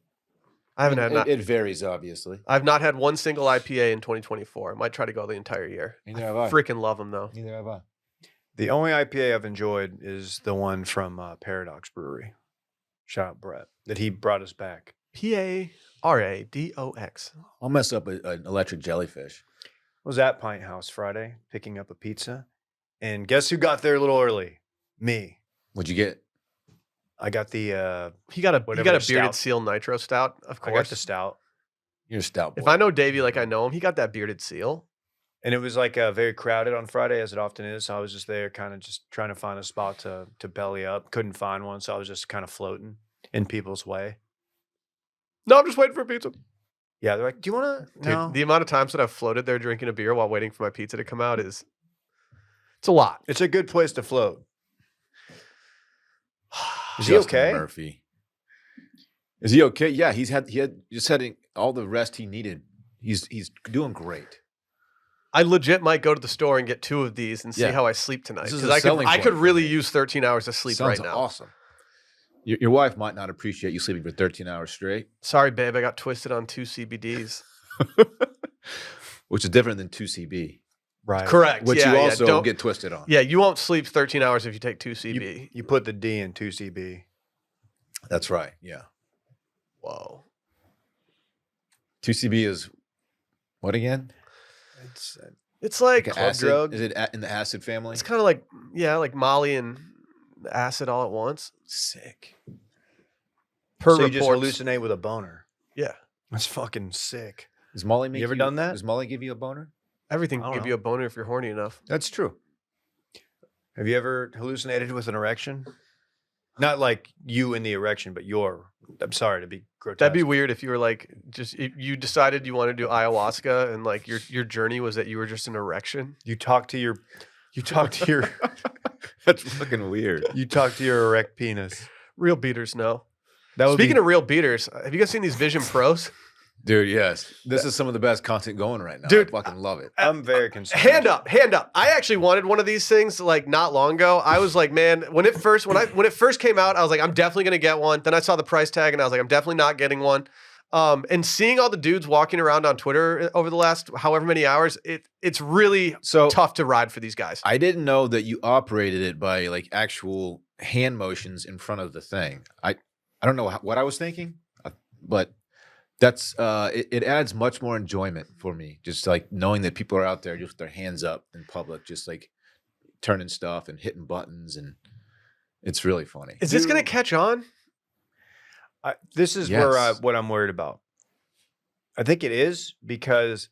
I haven't had. It varies, obviously. I've not had one single IPA in 2024. I might try to go the entire year. Neither have I. Freaking love them though. Neither have I. The only IPA I've enjoyed is the one from Paradox Brewery. Shout out Brett. That he brought us back. PARADOX. I'll mess up an electric jellyfish. I was at Pint House Friday picking up a pizza. And guess who got there a little early? Me. What'd you get? I got the He got a Whatever bearded stout. seal nitro stout, of I got course. the stout. You're a stout boy. If I know Davey like I know him, he got that bearded seal. And it was like very crowded on Friday, as it often is. So I was just there kind of just trying to find a spot to belly up. Couldn't find one, so I was just kind of floating in people's way. No, I'm just waiting for a pizza. Yeah, they're like, do you want to? Dude, No. the amount of times that I've floated there drinking a beer while waiting for my pizza to come out it's a lot. It's a good place to float. Is he Justin okay? Murphy. Is he okay? Yeah, he had just had all the rest he needed. He's doing great. I legit might go to the store and get 2 of these and see Yeah. how I sleep tonight. This is Because a selling I point could for really me. use 13 hours of sleep Sounds right now. awesome. Your wife might not appreciate you sleeping for 13 hours straight, Sorry, babe, I got twisted on 2 CBDs. which is different than 2CB, Right. Correct. which yeah, you yeah. also Don't- get twisted on. Yeah, you won't sleep 13 hours if you take 2 CB. You put the D in 2CB. That's right. Yeah. Whoa. 2CB is what again? It's It's like Like an club acid? drug? Is it in the acid family? it's kind of like like Molly and acid all at once. Sick. Per so you just reports. hallucinate with a boner. Yeah. That's fucking sick. Does Molly make You ever done that? Does Molly give you a boner? Everything I can don't give know. you a boner if you're horny enough. That's true. Have you ever hallucinated with an erection? Not like you in the erection, but your. I'm sorry to be grotesque. That'd be weird if you were like if you decided you wanted to do ayahuasca and like your journey was that you were just an erection. You talk to your. You talk to your. That's fucking weird. You talk to your erect penis. Real beaters know. That would Speaking be, of real beaters, have you guys seen these Vision Pros? Dude, yes. This is some of the best content going right now. Dude, I fucking love it. I'm very concerned. Hand up. I actually wanted one of these things like not long ago. I was like, man, when it first came out, I was like, I'm definitely gonna get one. Then I saw the price tag and I was like, I'm definitely not getting one. And seeing all the dudes walking around on Twitter over the last however many hours, it's really So tough to ride for these guys. I didn't know that you operated it by like actual hand motions in front of the thing. I don't know what I was thinking, but that's it adds much more enjoyment for me. Just like knowing that people are out there just with their hands up in public, just like turning stuff and hitting buttons, and it's really funny. Is this gonna catch on? This is Yes. what I'm worried about. I think it is because,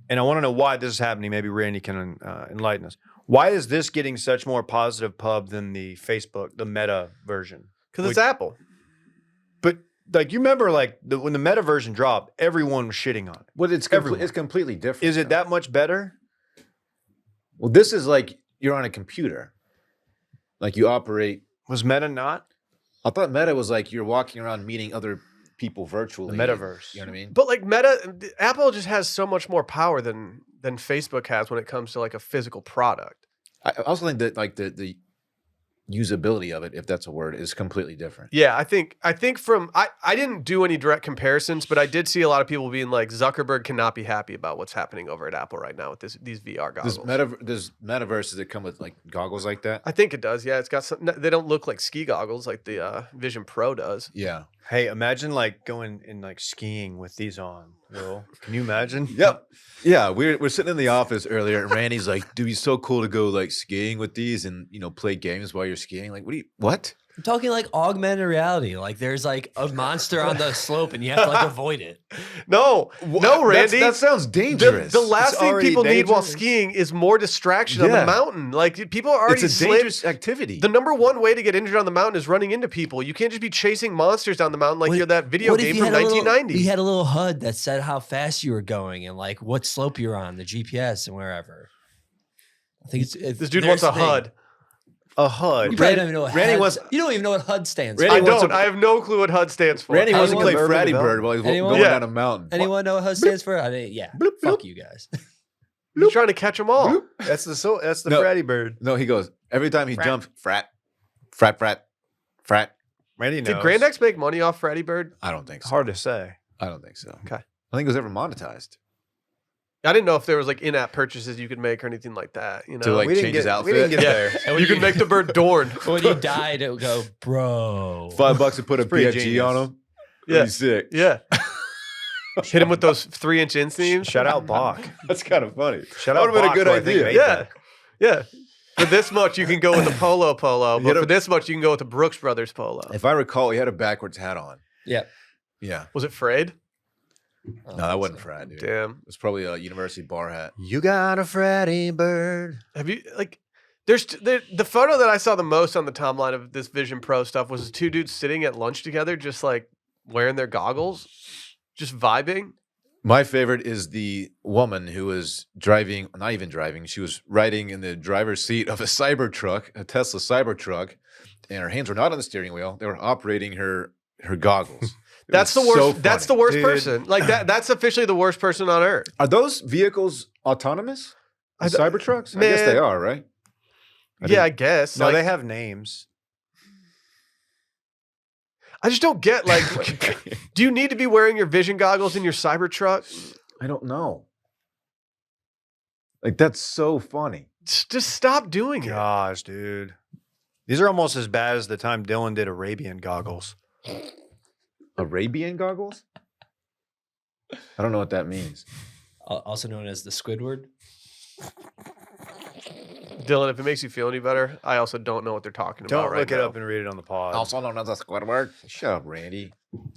and I want to know why this is happening. Maybe Randy can enlighten us. Why is this getting such more positive pub than the Facebook, the Meta version? Because it's Apple. But like you remember, like when the Meta version dropped, everyone was shitting on it. Well, it's Everyone. it's completely different. Is it now. that much better? Well, this is like you're on a computer, like you operate. Was Meta not? I thought Meta was like you're walking around meeting other people virtually. The metaverse. You know what I mean? But like Apple just has so much more power than Facebook has when it comes to like a physical product. I also think that like the usability of it, if that's a word, is completely different. Yeah, I think from I didn't do any direct comparisons, but I did see a lot of people being like Zuckerberg cannot be happy about what's happening over at Apple right now with these VR goggles. Does metaverses that come with like goggles like that? I think it does. Yeah, it's got some. They don't look like ski goggles like the Vision Pro does. Yeah. Hey, imagine like going and like skiing with these on, Will. Can you imagine? Yep. Yeah, we're sitting in the office earlier, and Randy's like, "Dude, it'd be so cool to go like skiing with these, and play games while you're skiing." Like, what? I'm talking like augmented reality. Like there's like a monster on the slope and you have to like avoid it. No, Randy. That sounds dangerous. The last thing already people need while dangerous. skiing is more distraction on Yeah. the mountain. Like people are already It's a dangerous activity. The number one way to get injured on the mountain is running into people. You can't just be chasing monsters down the mountain like What- you're that video What if game you from had a little- 1990. You had a little HUD that said how fast you were going and like what slope you're on, the GPS and wherever. I think it's This dude there's wants a thing. HUD. A HUD. You probably don't even know what Randy HUD wants- You don't even know what HUD stands Randy I for. wants don't. to- I have no clue what HUD stands for. Randy wants to Anyone? play Urban Fratty development? Bird while he's Anyone? going Yeah. down a mountain. Anyone know what HUD stands for? I didn't. Yeah. Fuck you guys. He's trying to catch them all. That's the No. Fratty Bird. No, he goes every time he Frat. jumps. Frat. Randy knows. Did Grand X make money off Fratty Bird? I don't think so. Hard to say. I don't think so. Okay. I think it was ever monetized. I didn't know if there was like in-app purchases you could make or anything like that. You know, To, like, We didn't change his get- outfit? We didn't get Yeah. there. And when you could you- make the bird Dorn. When you died, it would go, bro. $5 to put a pretty PFG on genius. him. Yeah. Pretty sick. Yeah. Hit him with those 3-inch inseams. Shout out Bach. That's kind of funny. Shout That out would've been a Bach, good who I think idea. made Yeah. that. Yeah. For this much, you can go with the polo, but Hit for him- this much, you can go with the Brooks Brothers polo. If I recall, he had a backwards hat on. Yeah. Yeah. Was it frayed? No, that wasn't Frat, dude. It Damn. was probably a university bar hat. You got a Fratty Bird. Have you like? The photo that I saw the most on the timeline of this Vision Pro stuff was two dudes sitting at lunch together, just like wearing their goggles, just vibing. My favorite is the woman who was driving, not even driving, she was riding in the driver's seat of a Cybertruck, a Tesla Cybertruck, and her hands were not on the steering wheel. They were operating her goggles. It That's the was worst. so That's the funny. worst Dude. person. Like that. That's officially the worst person on earth. Are those vehicles autonomous? The I d- Cybertrucks? I guess they Man. are, right? Yeah, I guess. No, Like, they have names. I just don't get like. Do you need to be wearing your Vision goggles in your Cybertruck? I don't know. Like, that's so funny. Just stop doing it. Gosh, dude. These are almost as bad as the time Dylan did Arabian goggles. Arabian goggles? I don't know what that means. Also known as the Squidward. Dylan, if it makes you feel any better, I also don't know what they're talking about Don't right look it now. up and read it on the pod. Also known as a Squidward. Shut up, Randy.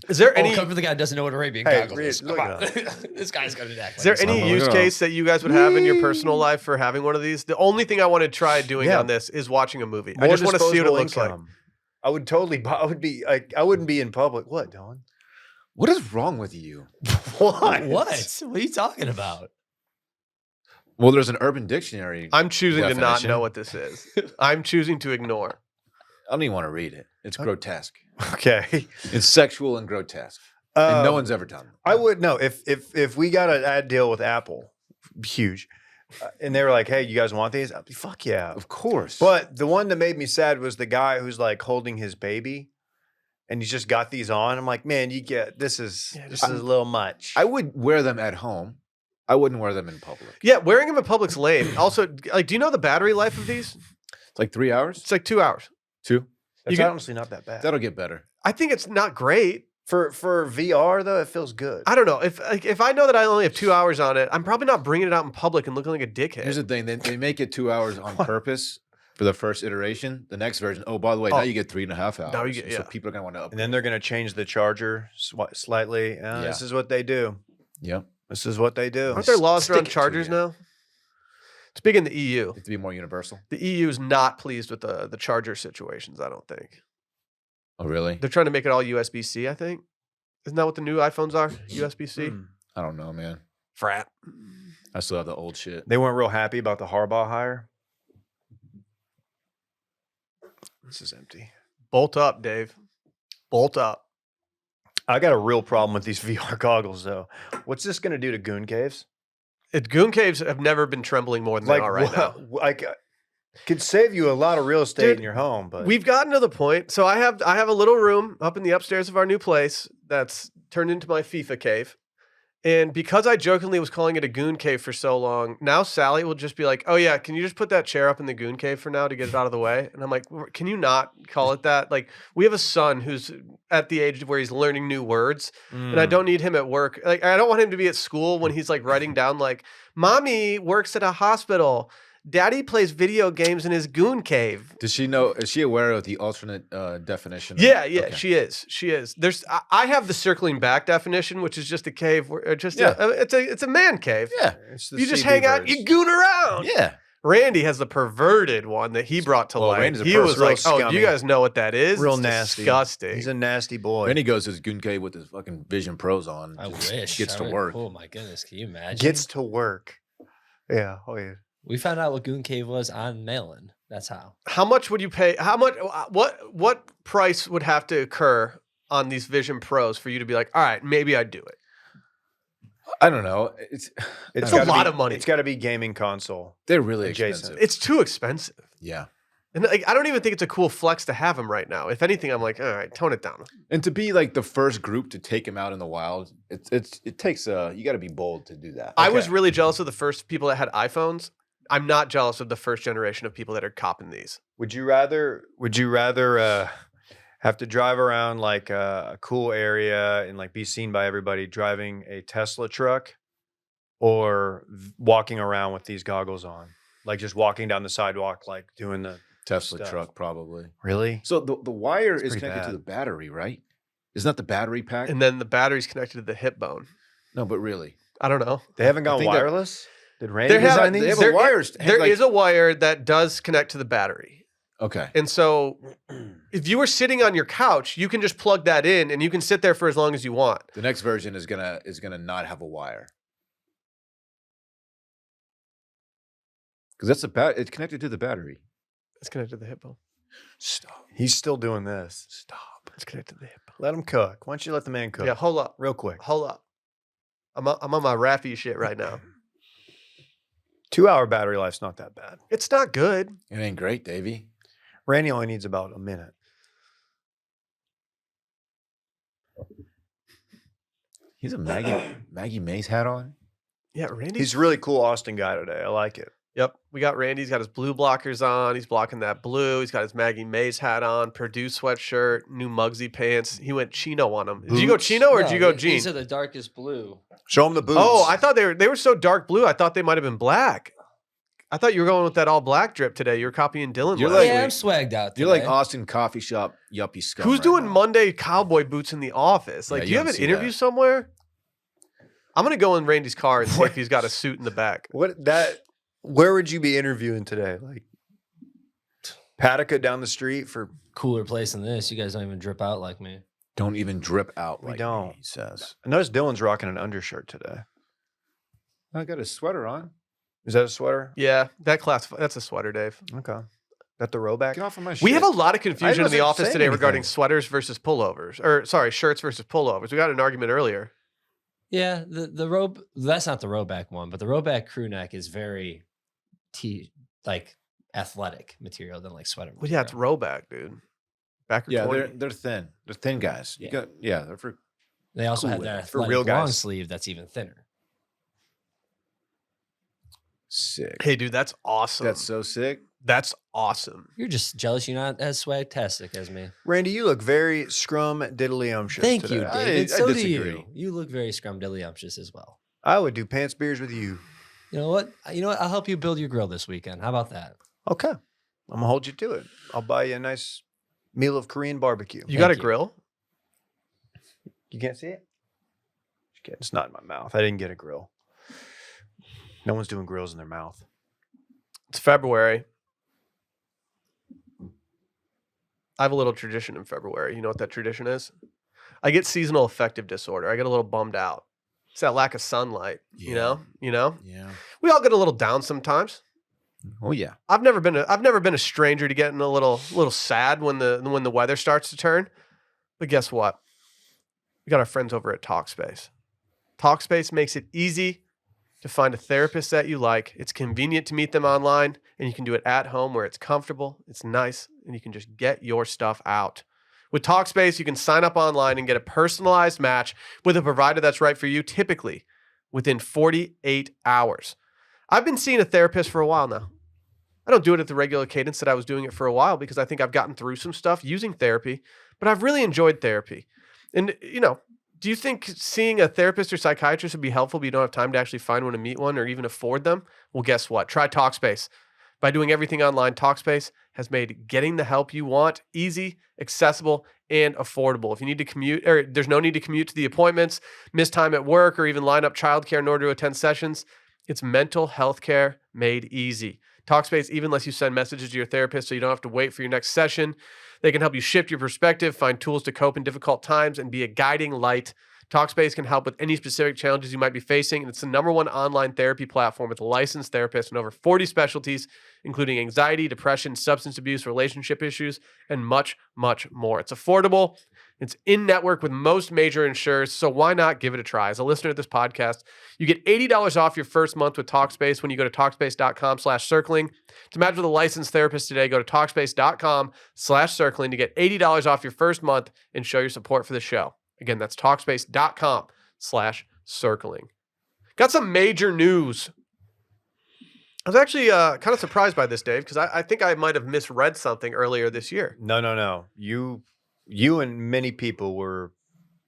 Is there Any any? come from the guy who doesn't know what Arabian Hey, goggles read- is. look Come it on. This guy's gonna act. Is there like any Oh, use yeah. case that you guys would have in your personal life for having one of these? The only thing I want to try doing Yeah. on this is watching a movie. I More just want to see what it disposable looks like. income. I would totally. I would be like. I wouldn't be in public. What, Dylan? What is wrong with you? What? What? What are you talking about? Well, there's an Urban Dictionary. I I'm choosing to not Definition. know what this is. I'm choosing to ignore. don't even want to read it. It's grotesque. Okay. It's sexual and grotesque. And no Um, one's ever done it. I would know if we got an ad deal with Apple, huge, and they were like, "Hey, you guys want these?" I'd be, "Fuck yeah!" Of course. But the one that made me sad was the guy who's like holding his baby, and he's just got these on. I'm like, man, this is Yeah, this is a little much. I would wear them at home. I wouldn't wear them in public. Yeah, wearing them in public's lame. Also, like, do you know the battery life of these? It's like 3 hours? It's like 2 hours. 2? That's can- honestly not that bad. That'll get better. I think it's not great. For VR though, it feels good. I don't know if I know that I only have 2 hours on it, I'm probably not bringing it out in public and looking like a dickhead. Here's the thing. They make it 2 hours on purpose for the first iteration. The next version, oh, by the way, now Oh. you get 3.5 hours. Now you get- So yeah. people are going to want to And upgrade. then they're gonna change the charger slightly. This is what they do. Yep. This is what they do. Aren't there laws Stick around it to chargers you. now? It's big in the EU. It to be more universal. The EU is not pleased with the charger situations, I don't think. Oh, really? They're trying to make it all USB-C, I think. Isn't that what the new iPhones are? USB-C? Hmm. I don't know, man. Frat. I still have the old shit. They weren't real happy about the Harbaugh hire. This is empty. Bolt up, Dave. Bolt up. I got a real problem with these VR goggles, though. What's this going to do to goon caves? Goon caves have never been trembling more than they are right now. Like, Could save you a lot of real estate Dude, in your home, but We've gotten to the point. So I have a little room up in the upstairs of our new place that's turned into my FIFA cave. And because I jokingly was calling it a goon cave for so long, now Sally will just be like, "Oh yeah, can you just put that chair up in the goon cave for now to get it out of the way?" And I'm like, "Can you not call it that?" Like, we have a son who's at the age where he's learning new words, and I don't need him at work. Like, I don't want him to be at school when he's like writing down like, "Mommy works at a hospital. Daddy plays video games in his goon cave." Does she know? Is she aware of the alternate definition? Yeah, Okay. she is. She is. I have the circling back definition, which is just a cave where it's a man cave. Yeah, it's the You just CB hang out, verse. you goon around. yeah. Randy has the perverted one that he brought to Well, light. Randy's a He was real like, "Oh, do scummy. you guys know what that is? Real It's nasty. disgusting." He's a nasty boy. Then he goes to his goon cave with his fucking Vision Pros on. I just wish. gets I to would- work. Oh my goodness, can you imagine? Gets to work. Yeah. Oh yeah. We found out what Goon Cave was on mail-in. That's how. How much would you pay? How much? What price would have to occur on these Vision Pros for you to be like, "All right, maybe I'd do it"? I don't know. It's gotta a lot be- of money. It's got to be gaming console. They're really Adjacent. expensive. It's too expensive. Yeah. And like, I don't even think it's a cool flex to have him right now. If anything, I'm like, all right, tone it down. And to be like the first group to take him out in the wild, it takes you got to be bold to do that. I was Okay. really jealous of the first people that had iPhones. I'm not jealous of the first generation of people that are copping these. Would you rather have to drive around like a cool area and like be seen by everybody driving a Tesla truck, or walking around with these goggles on, like just walking down the sidewalk, like doing the Tesla stuff. truck probably. really? So the wire It's is pretty connected to bad. the battery, right? Isn't that the battery pack? And then the battery's connected to the hip bone. No, but really, I don't know. They haven't gone think that- wireless. Did Randy There have- design they these? have There a wire. There is a wire that does connect to the battery. Okay. And so if you were sitting on your couch, you can just plug that in and you can sit there for as long as you want. The next version is gonna not have a wire. Because that's it's connected to the battery. It's connected to the hip bone. Stop. He's still doing this. Stop. It's connected to the hip bone. Let him cook. Why don't you let the man cook? Yeah, hold up. Real quick. Hold up. I'm on my Raffy shit right now. 2-hour battery life's not that bad. It's not good. It ain't great, Davey. Randy only needs about a minute. He's a Maggie Mays hat on. Yeah, Randy's. He's a really cool Austin guy today. I like it. Yep, we got Randy. He's got his blue blockers on. He's blocking that blue. He's got his Maggie Mays hat on, Purdue sweatshirt, new Mugsy pants. He went chino on him. Did you go Boots? chino or did you go No, jean? These are the darkest blue. Show him the boots. Oh, I thought they were so dark blue. I thought they might have been black. I thought you were going with that all black drip today. You were copying Dylan. You're last like- Yeah, week. I'm swagged out. You're like today. Austin coffee shop yuppie scum. Who's right doing now. Monday cowboy boots in the office? Like, Yeah, do you you have don't an see interview that. somewhere? I'm gonna go in Randy's car and see if he's got a suit in the back. Where would you be interviewing today? Like Patica down the street for Cooler place than this. You guys don't even drip out like me. Don't even drip out. We like don't. me, he says. I noticed Dylan's rocking an undershirt today. I got a sweater on. Is that a sweater? Yeah, that's a sweater, Dave. Okay. That the rowback? Get off of my shit. We have a lot of confusion in the wasn't office saying today regarding anything. sweaters versus pullovers, or sorry, shirts versus pullovers. We got an argument earlier. Yeah, the robe. That's not the rowback one, but the rowback crew neck is very like athletic material than like sweater. Well, yeah, it's material. rowback, dude. Backer Yeah, 20. they're thin. They're thin guys. Yeah. They're for They also have cool that looking. For athletic real long guys. sleeve that's even thinner. sick. Hey, dude, that's awesome. That's so sick. That's awesome. You're just jealous you're not as swagtastic as me. Randy, you look very scrum diddly-umptious Thank today. you, I- David. I So do disagree. you. You look very scrumdiddlyumptious as well. I would do pants beers with you. You know what? I'll help you build your grill this weekend. How about that? Okay. I'm going to hold you to it. I'll buy you a nice meal of Korean barbecue. You got a Thank you. grill? You can't see it? It's not in my mouth. I didn't get a grill. No one's doing grills in their mouth. It's February. I have a little tradition in February. You know what that tradition is? I get seasonal affective disorder. I get a little bummed out. It's that lack of sunlight. You know? Yeah. We all get a little down sometimes. Oh yeah. I've never been a stranger to getting a little sad when the weather starts to turn. But guess what? We got our friends over at Talkspace. Talkspace makes it easy to find a therapist that you like. It's convenient to meet them online, and you can do it at home where it's comfortable, it's nice, and you can just get your stuff out. With Talkspace, you can sign up online and get a personalized match with a provider that's right for you, typically within 48 hours. I've been seeing a therapist for a while now. I don't do it at the regular cadence that I was doing it for a while because I think I've gotten through some stuff using therapy, but I've really enjoyed therapy. And, do you think seeing a therapist or psychiatrist would be helpful, but you don't have time to actually find one to meet one or even afford them? Well, guess what? Try Talkspace. By doing everything online, Talkspace has made getting the help you want easy, accessible, and affordable. If you need to commute, or there's no need to commute to the appointments, miss time at work, or even line up childcare in order to attend sessions, it's mental health care made easy. Talkspace even lets you send messages to your therapist so you don't have to wait for your next session. They can help you shift your perspective, find tools to cope in difficult times, and be a guiding light. Talkspace can help with any specific challenges you might be facing, and it's the #1 online therapy platform with licensed therapists in over 40 specialties, including anxiety, depression, substance abuse, relationship issues, and much, much more. It's affordable. It's in-network with most major insurers, so why not give it a try? As a listener to this podcast, you get $80 off your first month with Talkspace when you go to Talkspace.com/circling. To match with a licensed therapist today, go to Talkspace.com/circling to get $80 off your first month and show your support for the show. Again, that's Talkspace.com/circling. Got some major news. I was actually kind of surprised by this, Dave, because I think I might have misread something earlier this year. No. You and many people were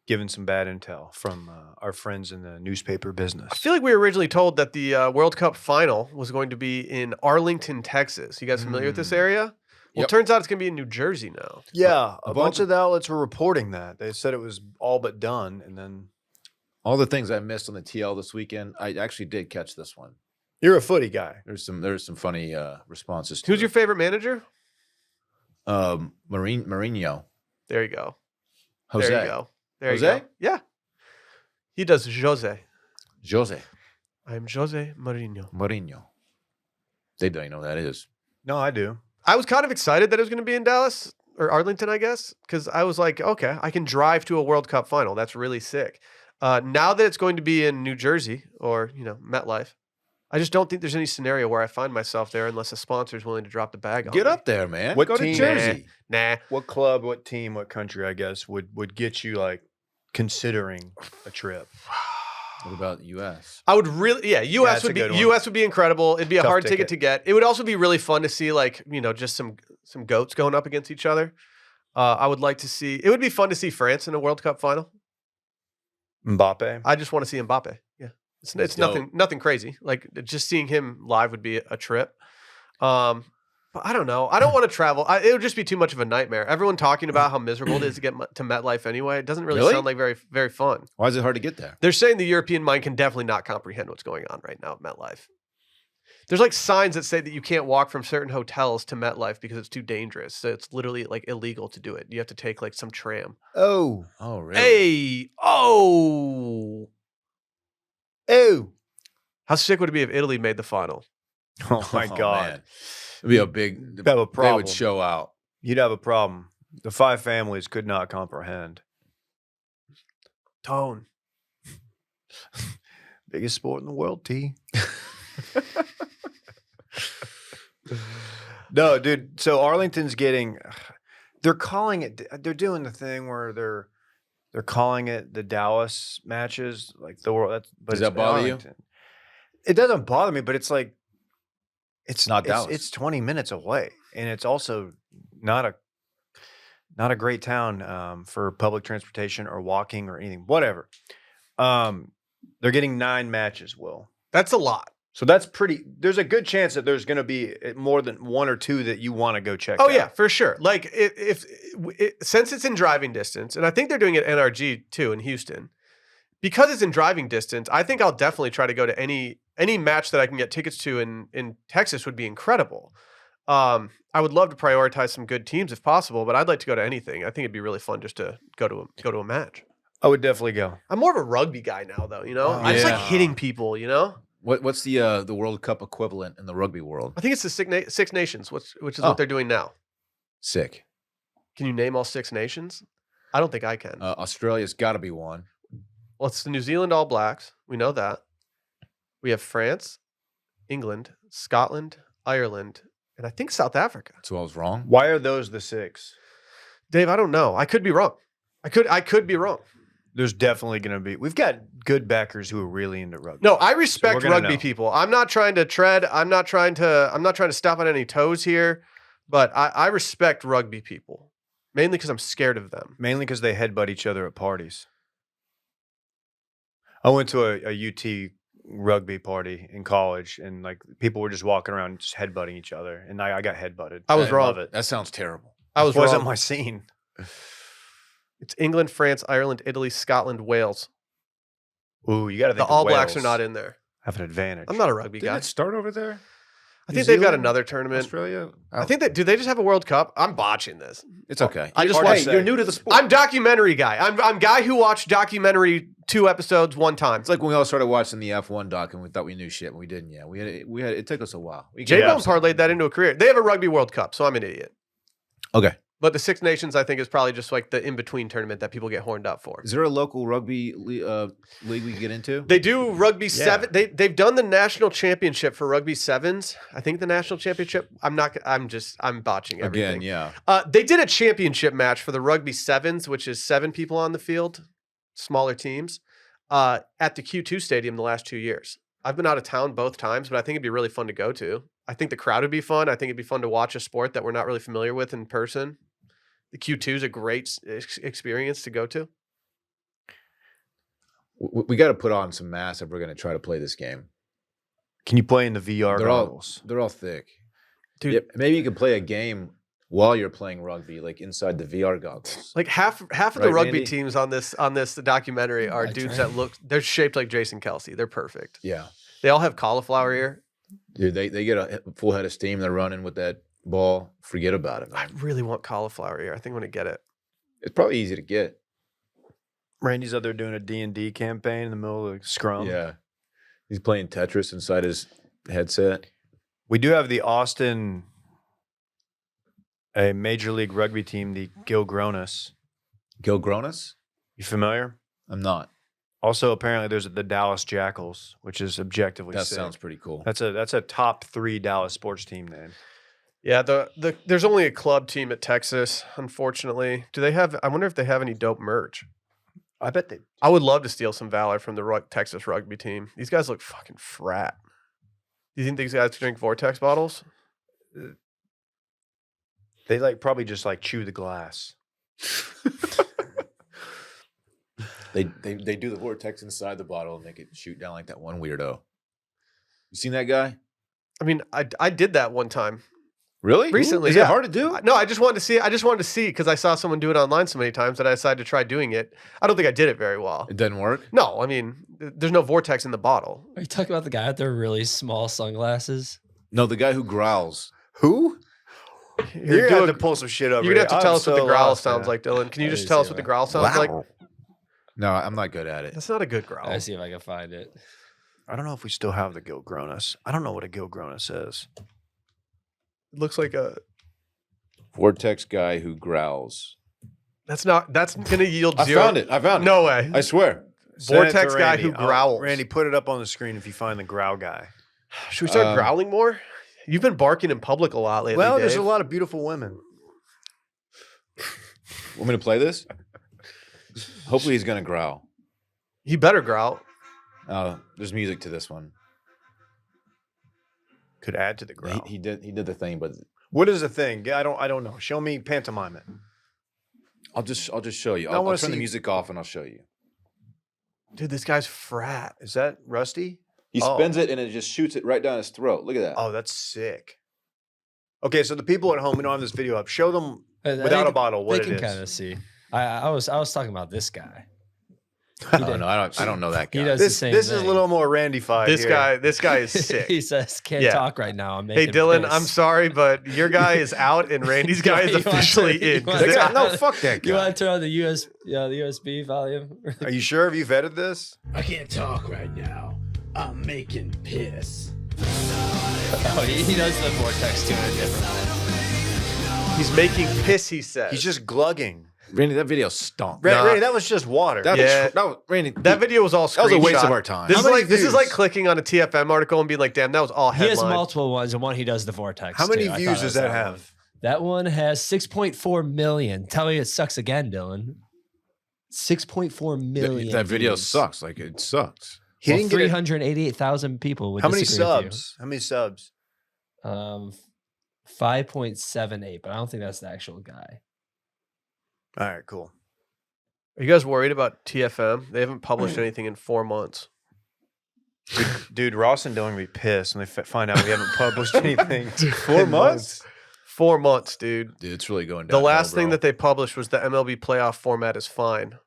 given some bad intel from our friends in the newspaper business. I feel like we were originally told that the World Cup final was going to be in Arlington, Texas. You guys familiar with this area? Well, Yep. it turns out it's going to be in New Jersey now. Yeah, a Of bunch all of the outlets were reporting that. They said it was all but done, and then All the things I missed on the TL this weekend, I actually did catch this one. you're a footy guy. There's some funny responses to Who's your it. favorite manager? Mourinho. There you go. Jose. There you go. There you Jose? go. Yeah. He does Jose. Jose. I'm Jose Mourinho. Mourinho. They don't even know who that is. No, I do. I was kind of excited that it was going to be in Dallas or Arlington, I guess, because I was like, okay, I can drive to a World Cup final. That's really sick. Now that it's going to be in New Jersey or, MetLife, I just don't think there's any scenario where I find myself there unless a sponsor is willing to drop the bag on Get me. up there, man. What Go to team, Jersey. Nah. What club, what team, what country, I guess, would get you like considering a trip? What about U.S.? I would really, US that's a would be good one. US would be incredible. It'd be a Tough hard ticket ticket. to get. It would also be really fun to see, like, just some goats going up against each other. I would like to see. It would be fun to see France in a World Cup final. Mbappe. I just want to see Mbappe. Yeah, it's That's nothing crazy. Like just seeing him live would be a trip. But I don't know. I don't want to travel. It would just be too much of a nightmare. Everyone talking about how miserable it is to get to MetLife anyway. It doesn't really sound like very, very fun. Why is it hard to get there? They're saying the European mind can definitely not comprehend what's going on right now at MetLife. There's like signs that say that you can't walk from certain hotels to MetLife because it's too dangerous. So it's literally like illegal to do it. You have to take like some tram. Oh. Oh, really? Hey, oh, how sick would it be if Italy made the final? Oh my God. Man. It'd be a big. You'd have a They problem. would show out. You'd have a problem. The 5 families could not comprehend. Tone. Biggest sport in the world, T. No, dude. So Arlington's getting. They're calling it. They're doing the thing where they're calling it the Dallas matches, like the world. But Does it's that bother you? Arlington. It doesn't bother me, but it's like it's not Dallas. It's 20 minutes away, and it's also not a great town for public transportation or walking or anything. Whatever. They're getting 9 matches. Will. That's a lot. So that's pretty. There's a good chance that there's going to be more than 1 or 2 that you want to go check. Oh out. yeah, for sure. Like since it's in driving distance, and I think they're doing it at NRG too in Houston, because it's in driving distance. I think I'll definitely try to go to any match that I can get tickets to in Texas would be incredible. I would love to prioritize some good teams if possible, but I'd like to go to anything. I think it'd be really fun just to go to a match. I would definitely go. I'm more of a rugby guy now, though. I just like hitting people. What's the World Cup equivalent in the rugby world? I think it's the Six Nations, which is what they're doing now. Sick. Can you name all 6 nations? I don't think I can. Australia's got to be one. Well, it's the New Zealand All Blacks. We know that. We have France, England, Scotland, Ireland, and I think South Africa. So I was wrong. Why are those the 6? Dave, I don't know. I could be wrong. I could be wrong. There's definitely going to be. We've got good backers who are really into rugby. No, I respect gonna rugby know. people. I'm not trying to tread. I'm not trying to step on any toes here, but I respect rugby people mainly because I'm scared of them. Mainly because they headbutt each other at parties. I went to a UT rugby party in college, and like people were just walking around just headbutting each other, and I got headbutted. I was didn't wrong. love it. That sounds terrible. I was Wasn't wrong. my scene. It's England, France, Ireland, Italy, Scotland, Wales. Ooh, you got to The think All the Blacks are Wales not in there. have an advantage. I'm not a rugby Didn't guy. it start over there? I New think they've got Zealand? another tournament. Australia? I think that do they just have a World Cup? I'm botching this. It's okay. I just Hard to watched. say. You're new to the sport. I'm documentary guy. I'm guy who watched documentary 2 episodes one time. It's like when we all started watching the F1 doc and we thought we knew shit, but we didn't. Yeah, we had. It took us a while. J-Bone parlayed that into a career. They have a rugby World Cup, so I'm an idiot. Okay. But the Six Nations, I think, is probably just like the in-between tournament that people get horned up for. Is there a local rugby league we can get into? They do rugby seven. They've done the national championship for rugby sevens. I think the national championship. I'm botching everything. Again, yeah. They did a championship match for the rugby sevens, which is 7 people on the field, smaller teams, at the Q2 stadium the last 2 years. I've been out of town both times, but I think it'd be really fun to go to. I think the crowd would be fun. I think it'd be fun to watch a sport that we're not really familiar with in person. The Q2 is a great experience to go to. We got to put on some masks if we're going to try to play this game. Can you play in the VR They're all goggles? they're all thick. Dude. Yeah, maybe you can play a game while you're playing rugby, like inside the VR goggles. Like half of the Right, rugby Randy? teams on this documentary are I dudes tried. that look. They're shaped like Jason Kelsey. They're perfect. Yeah, They all have cauliflower ear. dude, they get a full head of steam. They're running with that ball. Forget about it, I man. really want cauliflower ear. I think I'm gonna get it. It's probably easy to get. Randy's out there doing a D&D campaign in the middle of the scrum. Yeah, he's playing Tetris inside his headset. We do have the Austin, a Major League Rugby team, the Gilgronis. Gil Gronis? You familiar? I'm not. Also, apparently, there's the Dallas Jackals, which is objectively That sick. sounds pretty cool. That's a top 3 Dallas sports team name. Yeah, there's only a club team at Texas, unfortunately. Do they have? I wonder if they have any dope merch. I bet they. I would love to steal some valor from the Texas rugby team. These guys look fucking frat. Do you think these guys drink Vortex bottles? They probably just chew the glass. They do the vortex inside the bottle and make it shoot down like that one weirdo. You seen that guy? I mean, I did that one time. Really? Recently, Is yeah. it hard to do? No, I just wanted to see. I just wanted to see because I saw someone do it online so many times that I decided to try doing it. I don't think I did it very well. It doesn't work. No, I mean, there's no vortex in the bottle. Are you talking about the guy with the really small sunglasses? No, the guy who growls. Who? You're You're going to doing- have to pull some shit up. You're gonna have to tell us what the growl lost, sounds man. like, Dylan. Can you Let just me tell see us what the if growl sounds like? No, I'm not good at it. That's not a good growl. Let me see if I can find it. I don't know if we still have the Gilgronis. I don't know what a Gilgronis is. It looks like a. Vortex guy who growls. That's gonna yield I zero. found it. No way. I swear. Send it to Vortex guy Randy. who growls. Randy, put it up on the screen if you find the growl guy. Should we start Um, growling more? You've been barking in public a lot lately. Well, there's a Dave. lot of beautiful women. Want me to play this? Hopefully he's gonna growl. He better growl. There's music to this one. Could add to the growl. He did the thing, but What is the thing? I don't know. Show me pantomime it. I'll just show you. I I'll wanna turn the see- music off and I'll show you. Dude, this guy's frat. Is that Rusty? He Oh. spins it and it just shoots it right down his throat. Look at that. Oh, that's sick. Okay, so the people at home, we don't have this video up. Show them I without think a bottle what They it can is. kind of see. I was talking about this guy. Oh, no, I don't know that guy. He does This the same is a thing. little more Randy-fied This here. guy is sick. He says, "Can't Yeah. talk right now." I'm Hey making Dylan, piss." I'm sorry, but your guy is out and Randy's guy is You want to- officially you in. 'cause want they- to- That guy- no, fuck that You guy. want to turn on the USB volume? Are you sure? Have you vetted this? I can't talk right now. I'm making piss. Oh, he does the vortex too in a different way. He's making piss, he says. He's just glugging. Randy, that video stunk. Randy, that was just water. Randy, That video was all that was a waste of screenshot. our time. This How is many like views? clicking on a TFM article and being like, damn, that was all He has headline. multiple ones, and one he does the vortex. How many too. I views thought does was that one. have? That one has 6.4 million. Tell me it sucks again, Dylan. 6.4 million. That video views. sucks. Like it sucks. He Well, didn't get 388,000 people would How many disagree with you. subs? How many subs? 5.78, but I don't think that's the actual guy. All right, cool. Are you guys worried about TFM? They haven't published anything in 4 months. Dude, Ross and Dylan will be pissed when they find out we haven't published anything. 4 months? 4 months, dude. Dude, it's really going The down. last thing that they published was the MLB playoff format is fine.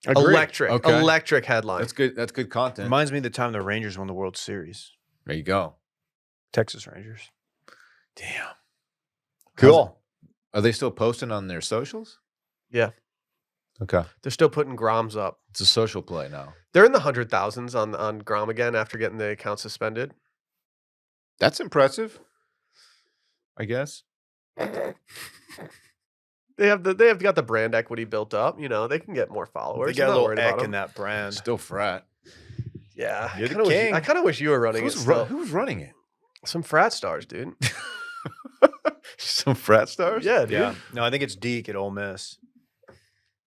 Agreed. Electric. Okay. Electric headline. That's good. That's good content. Reminds me of the time the Rangers won the World Series. There you go. Texas Rangers. Damn. Cool. Are they still posting on their socials? Yeah. Okay. They're still putting Groms up. It's a social play now. They're in the 100,000s on Grom again after getting the account suspended. That's impressive. I guess. They have got the brand equity built up. You know, they can get more followers. They got I'm a not little worried about egg in them. that brand. Still frat. Yeah. You're the king. I kind of wish you were running it. still. Who's running it? Some frat stars, dude. Some frat stars? Yeah, dude. Yeah. No, I think it's Deke at Ole Miss.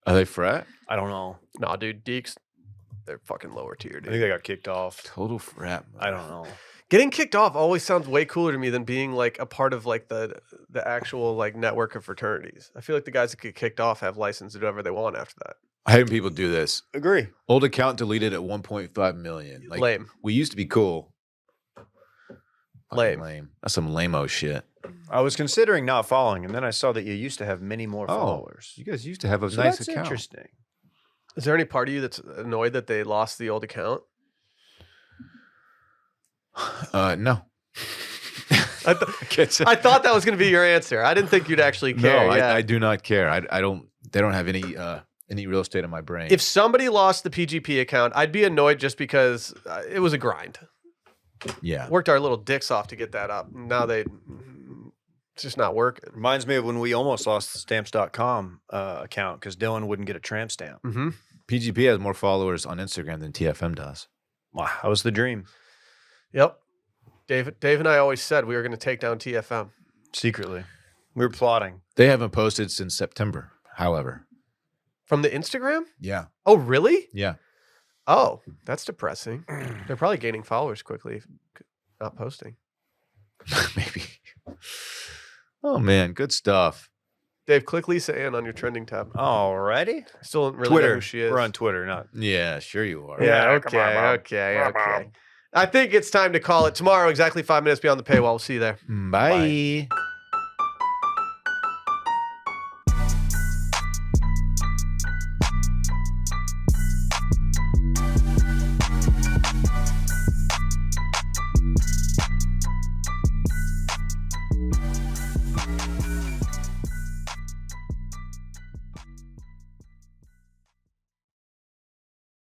Are they frat? I don't know. Nah, dude. Deeks, they're fucking lower tier, I think dude. they got kicked off. Total frat. I don't know. Getting kicked off always sounds way cooler to me than being like a part of like the actual like network of fraternities. I feel like the guys that get kicked off have license to do whatever they want after that. I hate when people do this. Agree. Old account deleted at 1.5 million. Like, Lame. We used to be cool. Fucking Lame. That's some lame-o shit. I was considering not following, and then I saw that you used to have many more followers. You guys used to have a So nice that's account. interesting. Is there any part of you that's annoyed that they lost the old account? No. I thought that was going to be your answer. I didn't think you'd actually care. No, yeah. I do not care. I don't. They don't have any real estate in my brain. If somebody lost the PGP account, I'd be annoyed just because it was a grind. yeah, Worked our little dicks off to get that up. Now it's just not working. Reminds me of when we almost lost the stamps.com account because Dylan wouldn't get a tramp stamp. Mm-hmm. PGP has more followers on Instagram than TFM does. Wow, that was the dream. Yep. Dave and I always said we were going to take down TFM. Secretly. We were plotting. They haven't posted since September. However, From the Instagram? yeah, Oh, really? yeah. Oh, that's depressing. They're probably gaining followers quickly, not posting. Maybe. Oh man, good stuff. Dave, click Lisa Ann on your trending tab. Alrighty. I still don't really Twitter. know who she is. We're on Twitter, not. Yeah, sure you are. Yeah, Yeah, come on, Bob. okay. I think it's time to call it tomorrow, exactly 5 minutes beyond the paywall. We'll see you there. Bye.